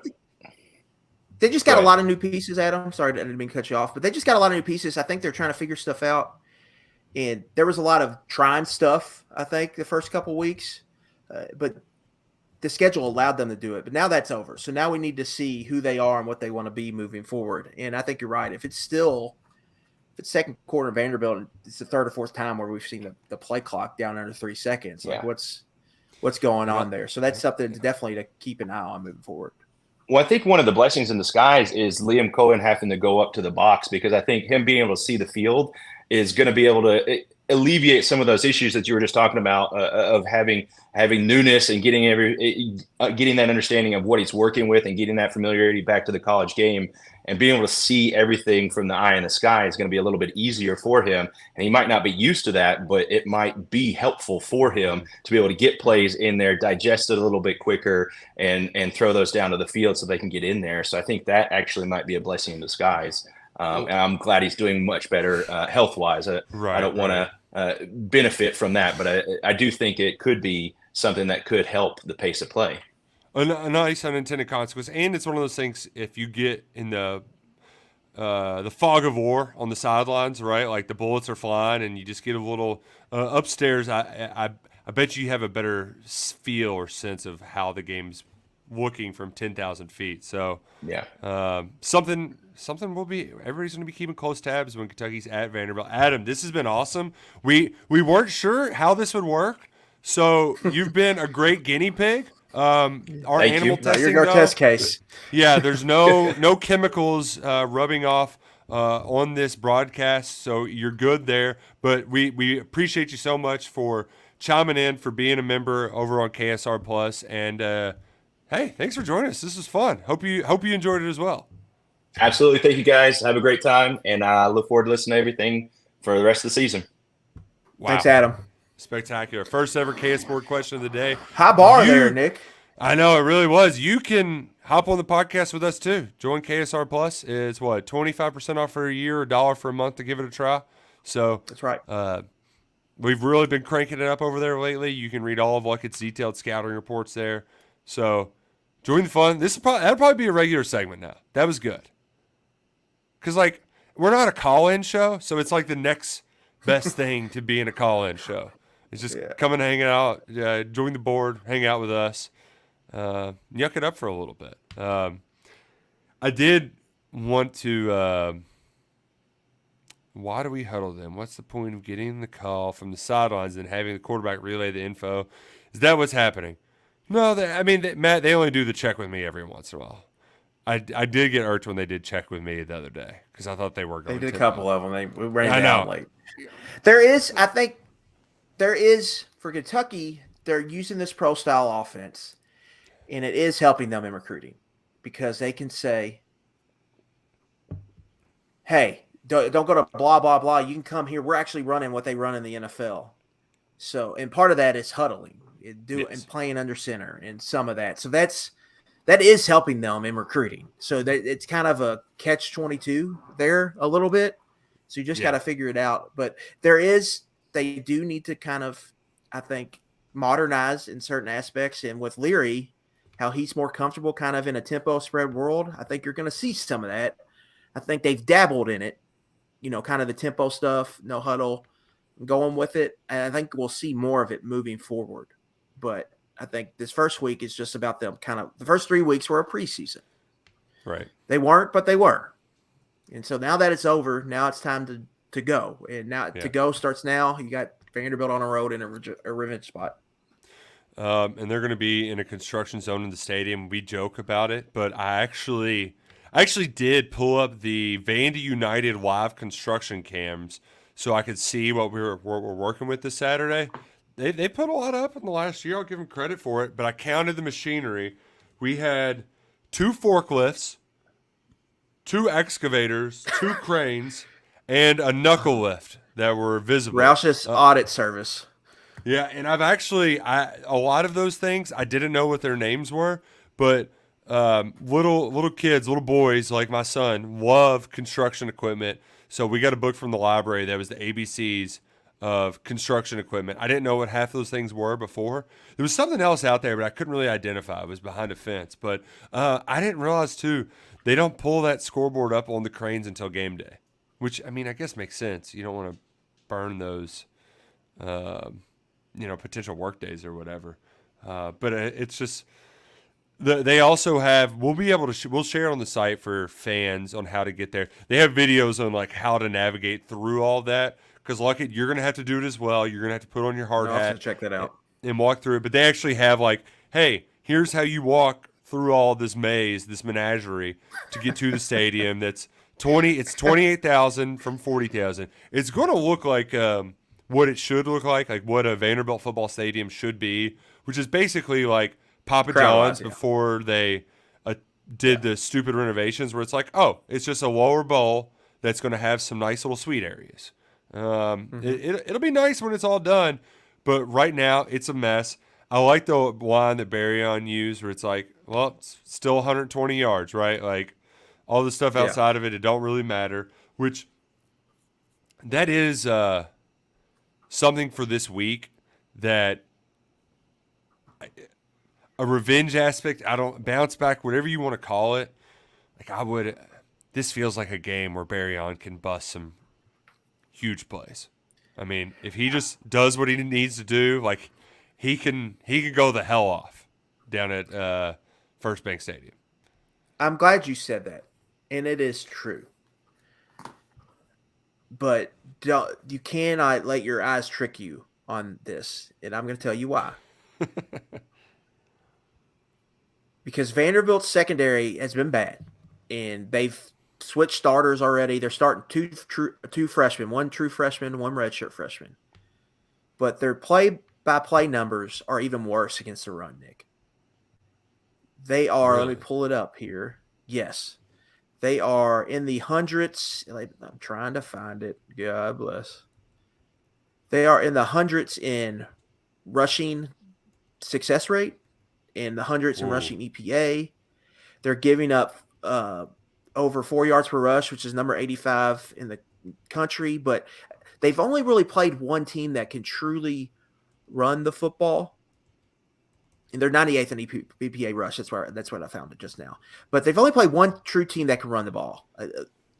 S2: They just got a lot of new pieces, Adam. Sorry, I didn't mean to cut you off, but they just got a lot of new pieces. I think they're trying to figure stuff out. And there was a lot of trying stuff, I think, the first couple weeks. But the schedule allowed them to do it. But now that's over. So now we need to see who they are and what they want to be moving forward. And I think you're right. If it's second quarter Vanderbilt, it's the third or fourth time where we've seen the play clock down under 3 seconds. Like what's going on there? So that's something definitely to keep an eye on moving forward.
S3: Well, I think one of the blessings in disguise is Liam Cohen having to go up to the box, because I think him being able to see the field is going to be able to alleviate some of those issues that you were just talking about of having newness and getting that understanding of what he's working with and getting that familiarity back to the college game, and being able to see everything from the eye in the sky is going to be a little bit easier for him. And he might not be used to that, but it might be helpful for him to be able to get plays in there, digest it a little bit quicker, and throw those down to the field so they can get in there. So I think that actually might be a blessing in disguise. And I'm glad he's doing much better health-wise. I don't want to benefit from that, but I do think it could be something that could help the pace of play.
S1: A nice unintended consequence, and it's one of those things. If you get in the fog of war on the sidelines, right? Like the bullets are flying, and you just get a little upstairs. I bet you have a better feel or sense of how the game's looking from 10,000 feet. So something will be. Everybody's going to be keeping close tabs when Kentucky's at Vanderbilt. Adam, this has been awesome. We weren't sure how this would work, so you've been a great guinea pig. Our animal testing,
S2: you're our test case.
S1: Yeah, there's no chemicals rubbing off on this broadcast, so you're good there. But we appreciate you so much for chiming in, for being a member over on KSR Plus, and hey, thanks for joining us. This was fun. Hope you enjoyed it as well.
S3: Absolutely. Thank you, guys. Have a great time, and I look forward to listening to everything for the rest of the season.
S1: Wow.
S2: Thanks, Adam.
S1: Spectacular. First ever KS Sport question of the day.
S2: High bar there, Nick.
S1: I know, it really was. You can hop on the podcast with us too. Join KSR Plus. It's 25% off for a year, $1 for a month to give it a try. So
S2: that's right.
S1: We've really been cranking it up over there lately. You can read all of Luckett's detailed scouting reports there. So join the fun. That'll probably be a regular segment now. That was good. Because we're not a call-in show, so it's like the next best thing to being a call-in show. It's just come and hang out, join the board, hang out with us, yuck it up for a little bit. I did want to why do we huddle them? What's the point of getting the call from the sidelines and having the quarterback relay the info? Is that what's happening? No, Matt, they only do the check with me every once in a while. I did get irked when they did check with me the other day because I thought they were going to.
S2: They did a couple of them. We ran down late. I think there is, for Kentucky, they're using this pro-style offense. And it is helping them in recruiting because they can say, hey, don't go to blah, blah, blah. You can come here. We're actually running what they run in the NFL. So, and part of that is huddling and playing under center and some of that. So that is helping them in recruiting. So that it's kind of a catch-22 there a little bit. So you just got to figure it out. But they do need to kind of, I think, modernize in certain aspects. And with Leary, how he's more comfortable kind of in a tempo spread world, I think you're going to see some of that. I think they've dabbled in it, kind of the tempo stuff, no huddle, going with it. And I think we'll see more of it moving forward. But I think this first week is just about them the first 3 weeks were a preseason.
S1: Right.
S2: They weren't, but they were. And so now that it's over, now it's time to go. And now to go starts now. You got Vanderbilt on a road in a revenge spot.
S1: And they're going to be in a construction zone in the stadium. We joke about it, but I actually did pull up the Vandy United live construction cams so I could see what we're working with this Saturday. They put a lot up in the last year. I'll give them credit for it, but I counted the machinery. We had 2 forklifts, 2 excavators, 2 cranes, and a knuckle lift that were visible.
S2: Roush's audit service.
S1: Yeah, and a lot of those things I didn't know what their names were, but little kids, little boys like my son love construction equipment. So we got a book from the library that was the ABCs of construction equipment. I didn't know what half those things were before. There was something else out there, but I couldn't really identify. It was behind a fence. But I didn't realize, too, they don't pull that scoreboard up on the cranes until game day, which, I mean, I guess makes sense. You don't want to burn those, potential work days or whatever. But it's just they also have. We'll be able to. We'll share on the site for fans on how to get there. They have videos on like how to navigate through all that. Because Luckett, you're going to have to do it as well. You're going to have to put on your hard hat.
S2: To check that out
S1: and walk through it. But they actually have like, hey, here's how you walk through all this maze, this menagerie, to get to the stadium. That's 20. It's 28,000 from 40,000. It's going to look like what it should look like what a Vanderbilt football stadium should be, which is basically like Papa John's before they did the stupid renovations, where it's like, oh, it's just a lower bowl that's going to have some nice little suite areas. It'll be nice when it's all done, but right now it's a mess. I like the line that Barryon used where it's like, well, it's still 120 yards, right? Like all the stuff outside of it don't really matter, which that is something for this week that a revenge aspect. I don't bounce back, whatever you want to call it. This feels like a game where Barryon can bust some huge plays. I mean, if he just does what he needs to do, like he can go the hell off down at First Bank Stadium.
S2: I'm glad you said that, and it is true. But you cannot let your eyes trick you on this, and I'm going to tell you why. Because Vanderbilt's secondary has been bad, and they've switched starters already. They're starting two freshmen, one true freshman, one redshirt freshman. But their play-by-play numbers are even worse against the run, Nick. They are,
S1: really?
S2: Let me pull it up here. Yes. They are in the hundreds. I'm trying to find it. God bless. They are in the hundreds in rushing success rate, in the hundreds in rushing EPA. They're giving up over 4 yards per rush, which is number 85 in the country. But they've only really played one team that can truly run the football. And they're 98th in EPA rush. That's what I found it just now. But they've only played one true team that can run the ball.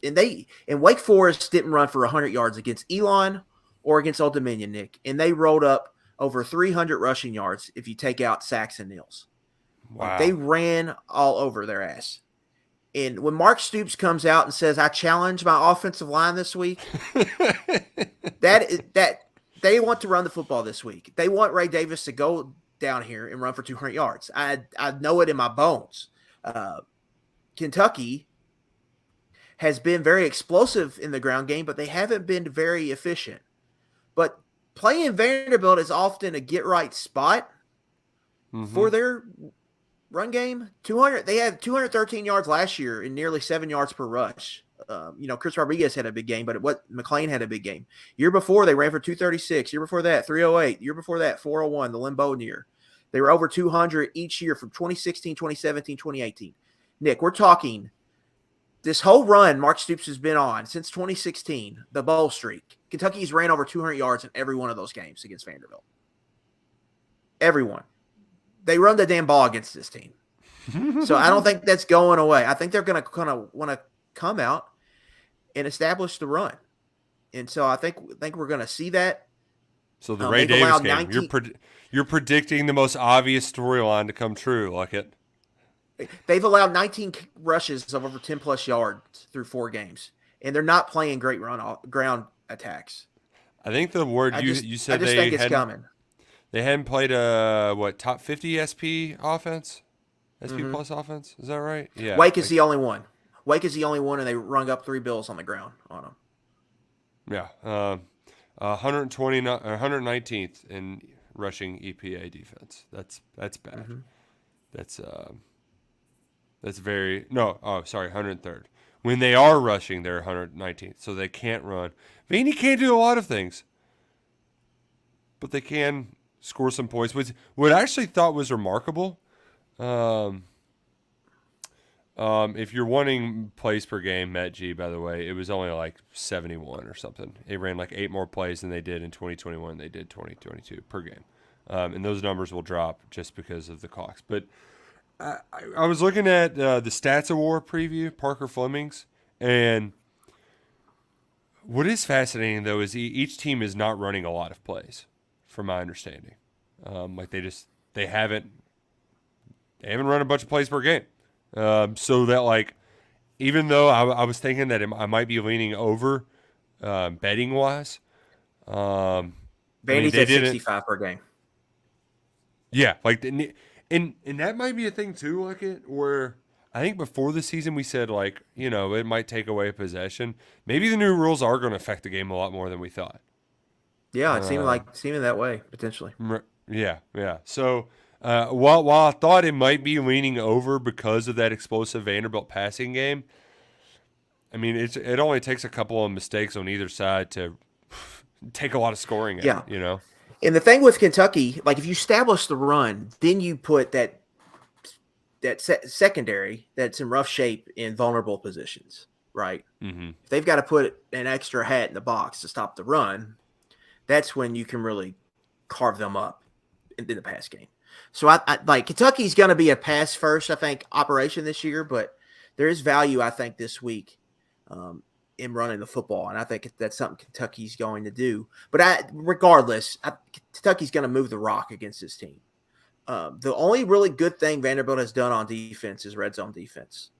S2: And Wake Forest didn't run for 100 yards against Elon or against Old Dominion, Nick. And they rolled up over 300 rushing yards if you take out sacks and kneels.
S1: Wow.
S2: They ran all over their ass. And when Mark Stoops comes out and says, I challenge my offensive line this week, that they want to run the football this week. They want Ray Davis to go down here and run for 200 yards. I know it in my bones. Kentucky has been very explosive in the ground game, but they haven't been very efficient. But playing Vanderbilt is often a get-right spot for their run game, 200. They had 213 yards last year and nearly 7 yards per rush. Chris Rodriguez had a big game, but McLean had a big game. Year before, they ran for 236. Year before that, 308. Year before that, 401, the Lynn Bowden year. They were over 200 each year from 2016, 2017, 2018. Nick, we're talking this whole run Mark Stoops has been on since 2016, the bowl streak. Kentucky's ran over 200 yards in every one of those games against Vanderbilt. Everyone. They run the damn ball against this team. So I don't think that's going away. I think they're going to kind of want to come out and establish the run. And so I think we're going to see that.
S1: So the Ray Davis game, you're predicting the most obvious storyline to come true, Luckett.
S2: They've allowed 19 rushes of over 10-plus yards through 4 games, and they're not playing great ground attacks.
S1: I think the word you said
S2: I just think it's coming.
S1: They hadn't played a top 50 SP offense, SP plus offense. Is that right? Yeah.
S2: Wake is the only one. Wake is the only one, and they rung up 3 bills on the ground on them.
S1: Yeah. 119th in rushing EPA defense. That's bad. Mm-hmm. That's very no. Oh, sorry, 103rd. When they are rushing, they're 119th, so they can't run. Vandy can't do a lot of things, but they can score some points. What I actually thought was remarkable. If you're wanting plays per game, Matt G, by the way, it was only like 71 or something. They ran like 8 more plays than they did in 2021. They did 2022 per game. And those numbers will drop just because of the clocks. But I was looking at the Stats Award preview, Parker Fleming's, and what is fascinating, though, is each team is not running a lot of plays, from my understanding. They haven't run a bunch of plays per game. So that, even though I was thinking that I might be leaning over betting wise,
S2: Vandy's at 65 per game.
S1: Yeah, and that might be a thing too, where I think before the season we said it might take away possession. Maybe the new rules are going to affect the game a lot more than we thought.
S2: Yeah, it seeming that way potentially.
S1: Yeah. So. While I thought it might be leaning over because of that explosive Vanderbilt passing game, I mean, it only takes a couple of mistakes on either side to take a lot of scoring out,
S2: And the thing with Kentucky, if you establish the run, then you put that secondary that's in rough shape in vulnerable positions, right? Mm-hmm. If they've got to put an extra hat in the box to stop the run, that's when you can really carve them up in the pass game. So I Kentucky's going to be a pass first, I think, operation this year, but there is value, I think, this week in running the football, and I think that's something Kentucky's going to do. But regardless, Kentucky's going to move the rock against this team. The only really good thing Vanderbilt has done on defense is red zone defense.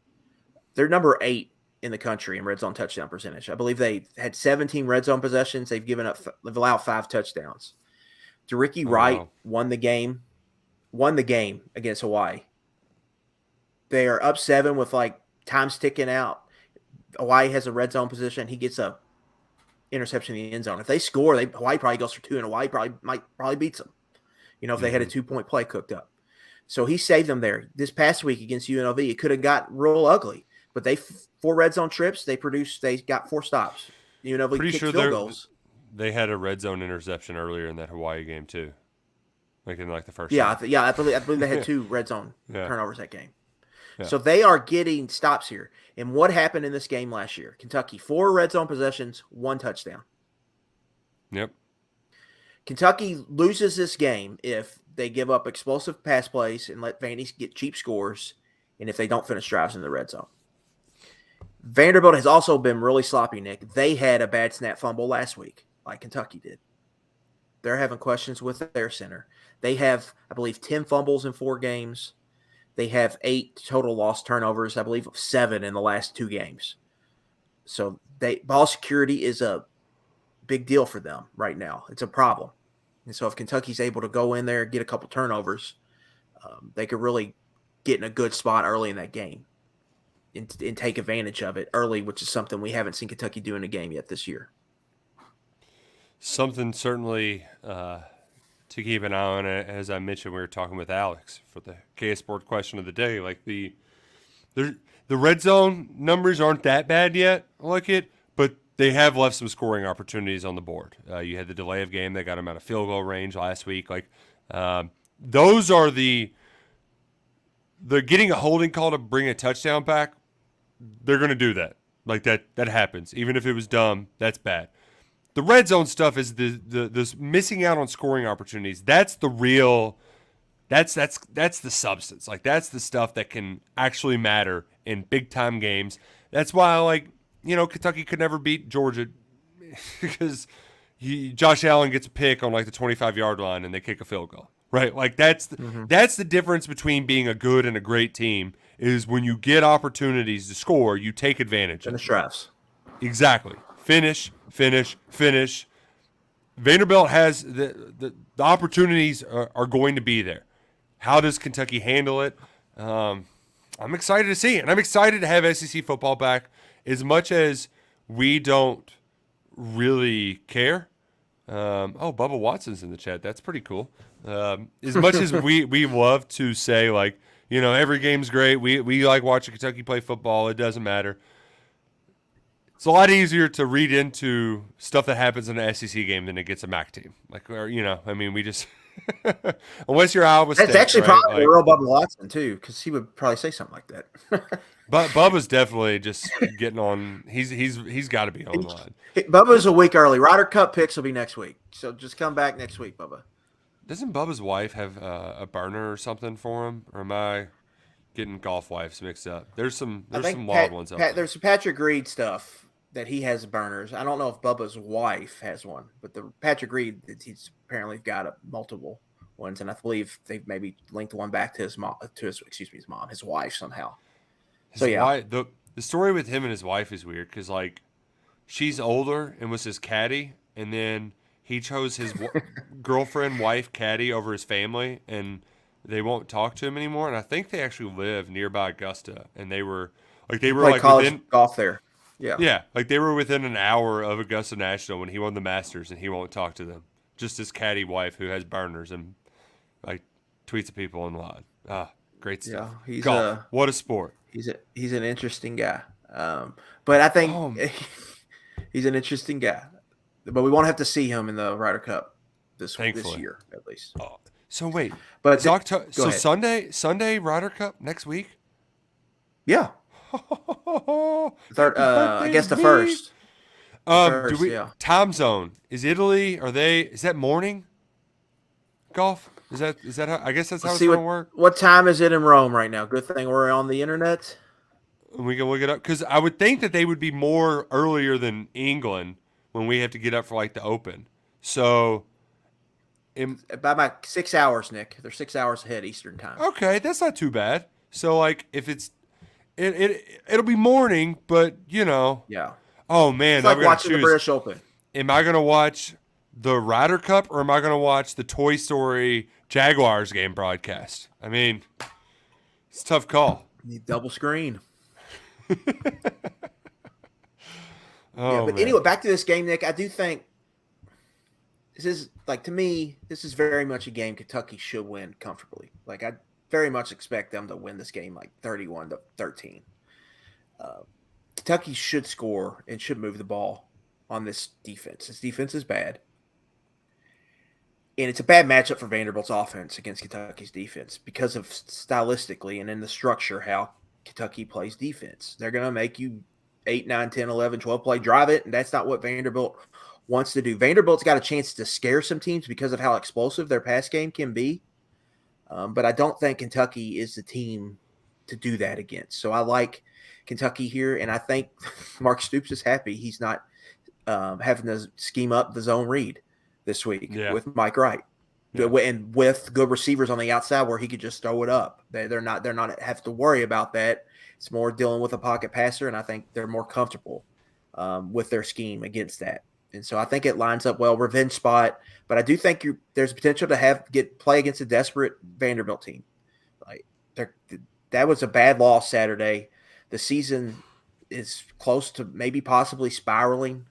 S2: They're number 8 in the country in red zone touchdown percentage. I believe they had 17 red zone possessions. They've allowed 5 touchdowns. DeRicky Wright won the game against Hawaii. They are up 7 with time ticking out. Hawaii has a red zone position. He gets a interception in the end zone. If they score, Hawaii probably goes for 2, and Hawaii probably beats them. If they had a 2-point play cooked up. So he saved them there. This past week against UNLV, it could have got real ugly. But 4 red zone trips, they got 4 stops. UNLV kicked field goals.
S1: They had a red zone interception earlier in that Hawaii game too. In the first.
S2: Yeah, I believe they had 2 red zone turnovers that game. Yeah. So they are getting stops here. And what happened in this game last year? Kentucky 4 red zone possessions, 1 touchdown.
S1: Yep.
S2: Kentucky loses this game if they give up explosive pass plays and let Vandy get cheap scores, and if they don't finish drives in the red zone. Vanderbilt has also been really sloppy, Nick. They had a bad snap fumble last week, like Kentucky did. They're having questions with their center. They have, I believe, 10 fumbles in 4 games. They have 8 total lost turnovers, I believe, of 7 in the last 2 games. So ball security is a big deal for them right now. It's a problem. And so if Kentucky's able to go in there and get a couple turnovers, they could really get in a good spot early in that game and take advantage of it early, which is something we haven't seen Kentucky do in a game yet this year.
S1: Something certainly to keep an eye on it. As I mentioned, we were talking with Alex for the KS Sport question of the day. Like the red zone numbers aren't that bad yet, but they have left some scoring opportunities on the board. You had the delay of game that got them out of field goal range last week. Those are the getting a holding call to bring a touchdown back. They're going to do that. Like that happens. Even if it was dumb, that's bad. The red zone stuff is the missing out on scoring opportunities. That's the real. That's the substance. Like that's the stuff that can actually matter in big time games. That's why Kentucky could never beat Georgia because Josh Allen gets a pick on like the 25-yard line and they kick a field goal. Right? Like that's the difference between being a good and a great team is when you get opportunities to score, you take advantage.
S2: Finish drives.
S1: Exactly. Finish. Vanderbilt has the opportunities are going to be there. How does Kentucky handle it? I'm excited to see it. And I'm excited to have SEC football back as much as we don't really care. Bubba Watson's in the chat. That's pretty cool. As much as we love to say, every game's great. We like watching Kentucky play football. It doesn't matter. It's a lot easier to read into stuff that happens in an SEC game than it gets a MAC team. We just unless you're Iowa State.
S2: It's actually probably a real Bubba Watson too, because he would probably say something like that.
S1: But Bubba's definitely just getting on. He's got to be online.
S2: Bubba's a week early. Ryder Cup picks will be next week, so just come back next week, Bubba.
S1: Doesn't Bubba's wife have a burner or something for him, or am I getting golf wives mixed up? There's some wild ones out there.
S2: There's some Patrick Reed stuff that he has burners. I don't know if Bubba's wife has one, but the Patrick Reed, he's apparently got multiple ones, and I believe they've maybe linked one back to his wife somehow.
S1: The story with him and his wife is weird because she's older and was his caddy, and then he chose his girlfriend, wife, caddy over his family, and they won't talk to him anymore. And I think they actually live nearby Augusta, and they were
S2: college within golf there.
S1: Yeah, they were within an hour of Augusta National when he won the Masters, and he won't talk to them. Just his caddy wife who has burners and tweets at people online. Great stuff.
S2: Yeah, he's
S1: golf. What a sport.
S2: He's an interesting guy. But I think he's an interesting guy. But we won't have to see him in the Ryder Cup this year at least.
S1: So wait,
S2: but
S1: Sunday Ryder Cup next week?
S2: Yeah. I guess the first.
S1: Time zone is Italy? Is that morning golf? Is that how? I guess that's how it's gonna work.
S2: What time is it in Rome right now? Good thing we're on the internet.
S1: We can look it up because I would think that they would be more earlier than England when we have to get up for the Open. So,
S2: by about 6 hours, Nick. They're 6 hours ahead Eastern time.
S1: Okay, that's not too bad. So if it's it'll be morning, but
S2: Yeah.
S1: Oh man,
S2: it's like watching the British Open.
S1: Am I gonna watch the Ryder Cup or am I gonna watch the Toy Story Jaguars game broadcast? I mean, it's a tough call.
S2: You need double screen.
S1: But
S2: anyway, back to this game, Nick. I do think this is to me, this is very much a game Kentucky should win comfortably. I very much expect them to win this game 31-13. Kentucky should score and should move the ball on this defense. This defense is bad. And it's a bad matchup for Vanderbilt's offense against Kentucky's defense because of stylistically and in the structure how Kentucky plays defense. They're going to make you 8, 9, 10, 11, 12 play, drive it, and that's not what Vanderbilt wants to do. Vanderbilt's got a chance to scare some teams because of how explosive their pass game can be. But I don't think Kentucky is the team to do that against. So I like Kentucky here, and I think Mark Stoops is happy he's not having to scheme up the zone read this week with Mike Wright. And with good receivers on the outside where he could just throw it up. They're not have to worry about that. It's more dealing with a pocket passer, and I think they're more comfortable with their scheme against that. And so I think it lines up well, revenge spot. But I do think there's potential to play against a desperate Vanderbilt team. That was a bad loss Saturday. The season is close to maybe possibly spiraling.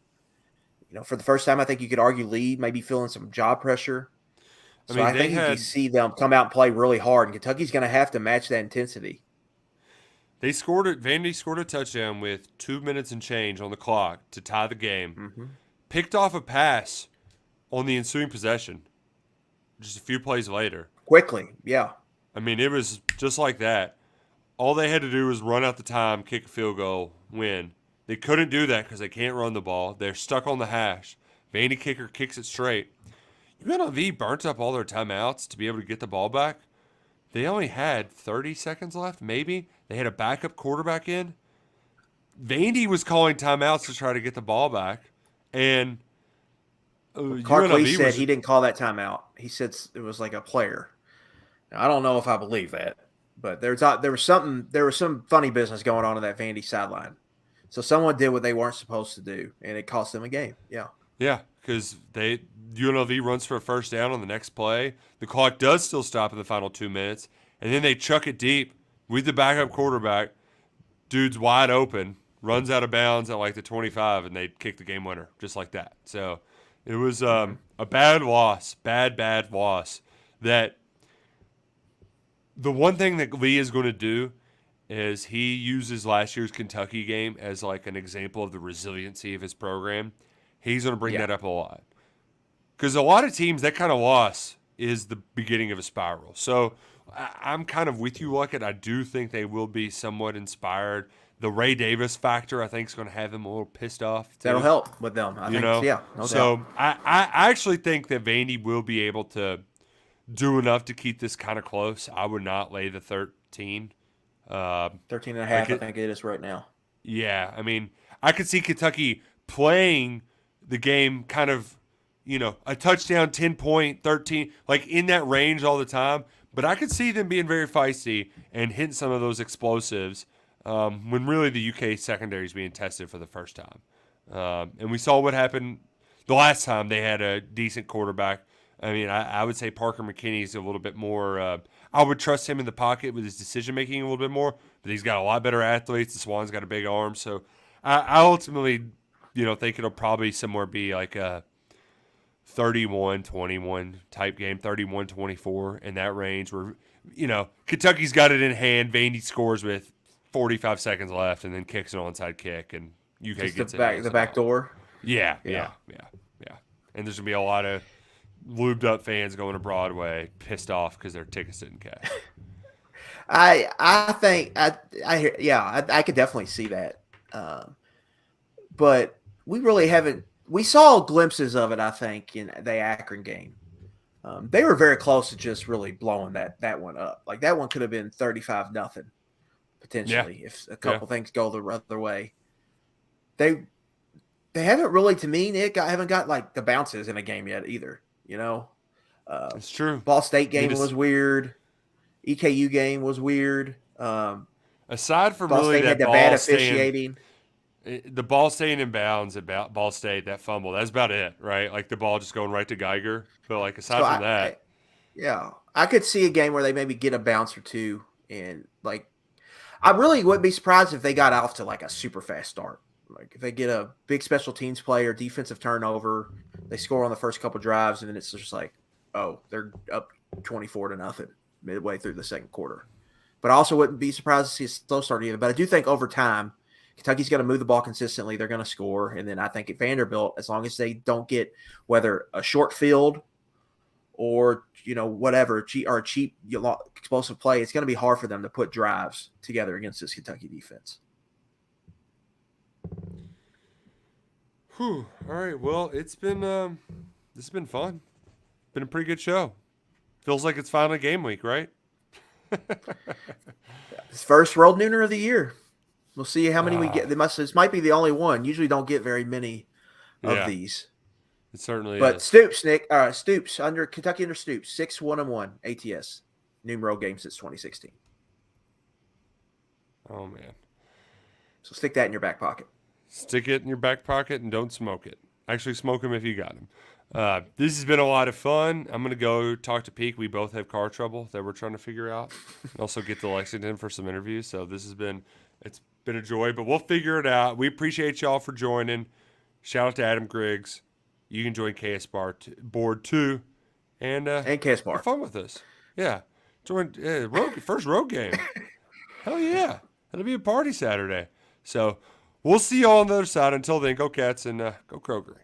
S2: For the first time, I think you could argue Lee maybe feeling some job pressure. So I think you can see them come out and play really hard, and Kentucky's going to have to match that intensity.
S1: Vandy scored a touchdown with 2 minutes and change on the clock to tie the game. Picked off a pass on the ensuing possession just a few plays later.
S2: Quickly, yeah.
S1: I mean, it was just like that. All they had to do was run out the time, kick a field goal, win. They couldn't do that because they can't run the ball. They're stuck on the hash. Vandy kicker kicks it straight. UNLV burnt up all their timeouts to be able to get the ball back. They only had 30 seconds left, maybe. They had a backup quarterback in. Vandy was calling timeouts to try to get the ball back. And
S2: Clark Lee said he didn't call that timeout. He said it was like a player. Now, I don't know if I believe that, but there was some funny business going on in that Vandy sideline. So someone did what they weren't supposed to do, and it cost them a game. Yeah.
S1: Yeah, because UNLV runs for a first down on the next play. The clock does still stop in the final 2 minutes, and then they chuck it deep with the backup quarterback. Dude's wide open, runs out of bounds at like the 25, and they kick the game winner just like that. So it was a bad loss, bad loss. That the one thing that Lee is going to do is he uses last year's Kentucky game as like an example of the resiliency of his program. He's going to bring that up a lot. Because a lot of teams, that kind of loss is the beginning of a spiral. So I'm kind of with you, Luckett. I do think they will be somewhat inspired. The Ray Davis factor, I think, is going to have them a little pissed off, too.
S2: That'll help with them. I think, yeah. No
S1: so
S2: doubt.
S1: I actually think that Vandy will be able to do enough to keep this kind of close. I would not lay the 13.
S2: 13 and a half, I think it is right now.
S1: Yeah, I mean, I could see Kentucky playing the game kind of, a touchdown, 10-point, 13, like in that range all the time. But I could see them being very feisty and hitting some of those explosives when really the UK secondary is being tested for the first time. And we saw what happened the last time they had a decent quarterback. I mean, I would say Parker McKinney's a little bit more I would trust him in the pocket with his decision-making a little bit more, but he's got a lot better athletes. The Swan's got a big arm. So I ultimately, think it'll probably somewhere be like a 31-21 type game, 31-24 in that range where, Kentucky's got it in hand. Vandy scores with 45 seconds left and then kicks an onside kick, and UK
S2: just
S1: gets
S2: the back door.
S1: Yeah. And there's going to be a lot of lubed up fans going to Broadway pissed off because their tickets didn't cash.
S2: I think I could definitely see that. But we really haven't. We saw glimpses of it, I think, in the Akron game. They were very close to just really blowing that one up. Like that one could have been 35-0 potentially if a couple things go the other way. They haven't really, to me, Nick, haven't got like the bounces in a game yet either.
S1: It's true.
S2: Ball State game was weird. EKU game was weird.
S1: Aside from
S2: Ball
S1: really
S2: State
S1: that
S2: had the bad officiating.
S1: The ball staying in bounds at Ball State, that fumble, that's about it, right? Like the ball just going right to Geiger. But like aside from that.
S2: I could see a game where they maybe get a bounce or two. And like, I really wouldn't be surprised if they got off to like a super fast start. Like if they get a big special teams play or defensive turnover, they score on the first couple drives, and then it's just like, oh, they're up 24-0 midway through the second quarter. But I also wouldn't be surprised to see a slow start either. But I do think over time, Kentucky's going to move the ball consistently. They're going to score. And then I think at Vanderbilt, as long as they don't get whether a short field or, whatever, or a cheap explosive play, it's going to be hard for them to put drives together against this Kentucky defense.
S1: Whew. All right. Well, this has been fun. Been a pretty good show. Feels like it's finally game week, right?
S2: It's first World Nooner of the year. We'll see how many we get. This might be the only one. Usually don't get very many of these.
S1: It certainly
S2: but
S1: is.
S2: Stoops, Nick. Stoops under Kentucky under Stoops 6-1-1 ATS numero game since 2016.
S1: Oh man!
S2: So stick that in your back pocket.
S1: Stick it in your back pocket and don't smoke it. Actually, smoke them if you got them. This has been a lot of fun. I'm going to go talk to Peak. We both have car trouble that we're trying to figure out. And also get to Lexington for some interviews. So it's been a joy, but we'll figure it out. We appreciate y'all for joining. Shout out to Adam Griggs. You can join KS Board 2 and
S2: Kessbar.
S1: have fun with us. Yeah. Join first road game. Hell yeah. It'll be a party Saturday. So we'll see you all on the other side. Until then, go Cats and go Kroger.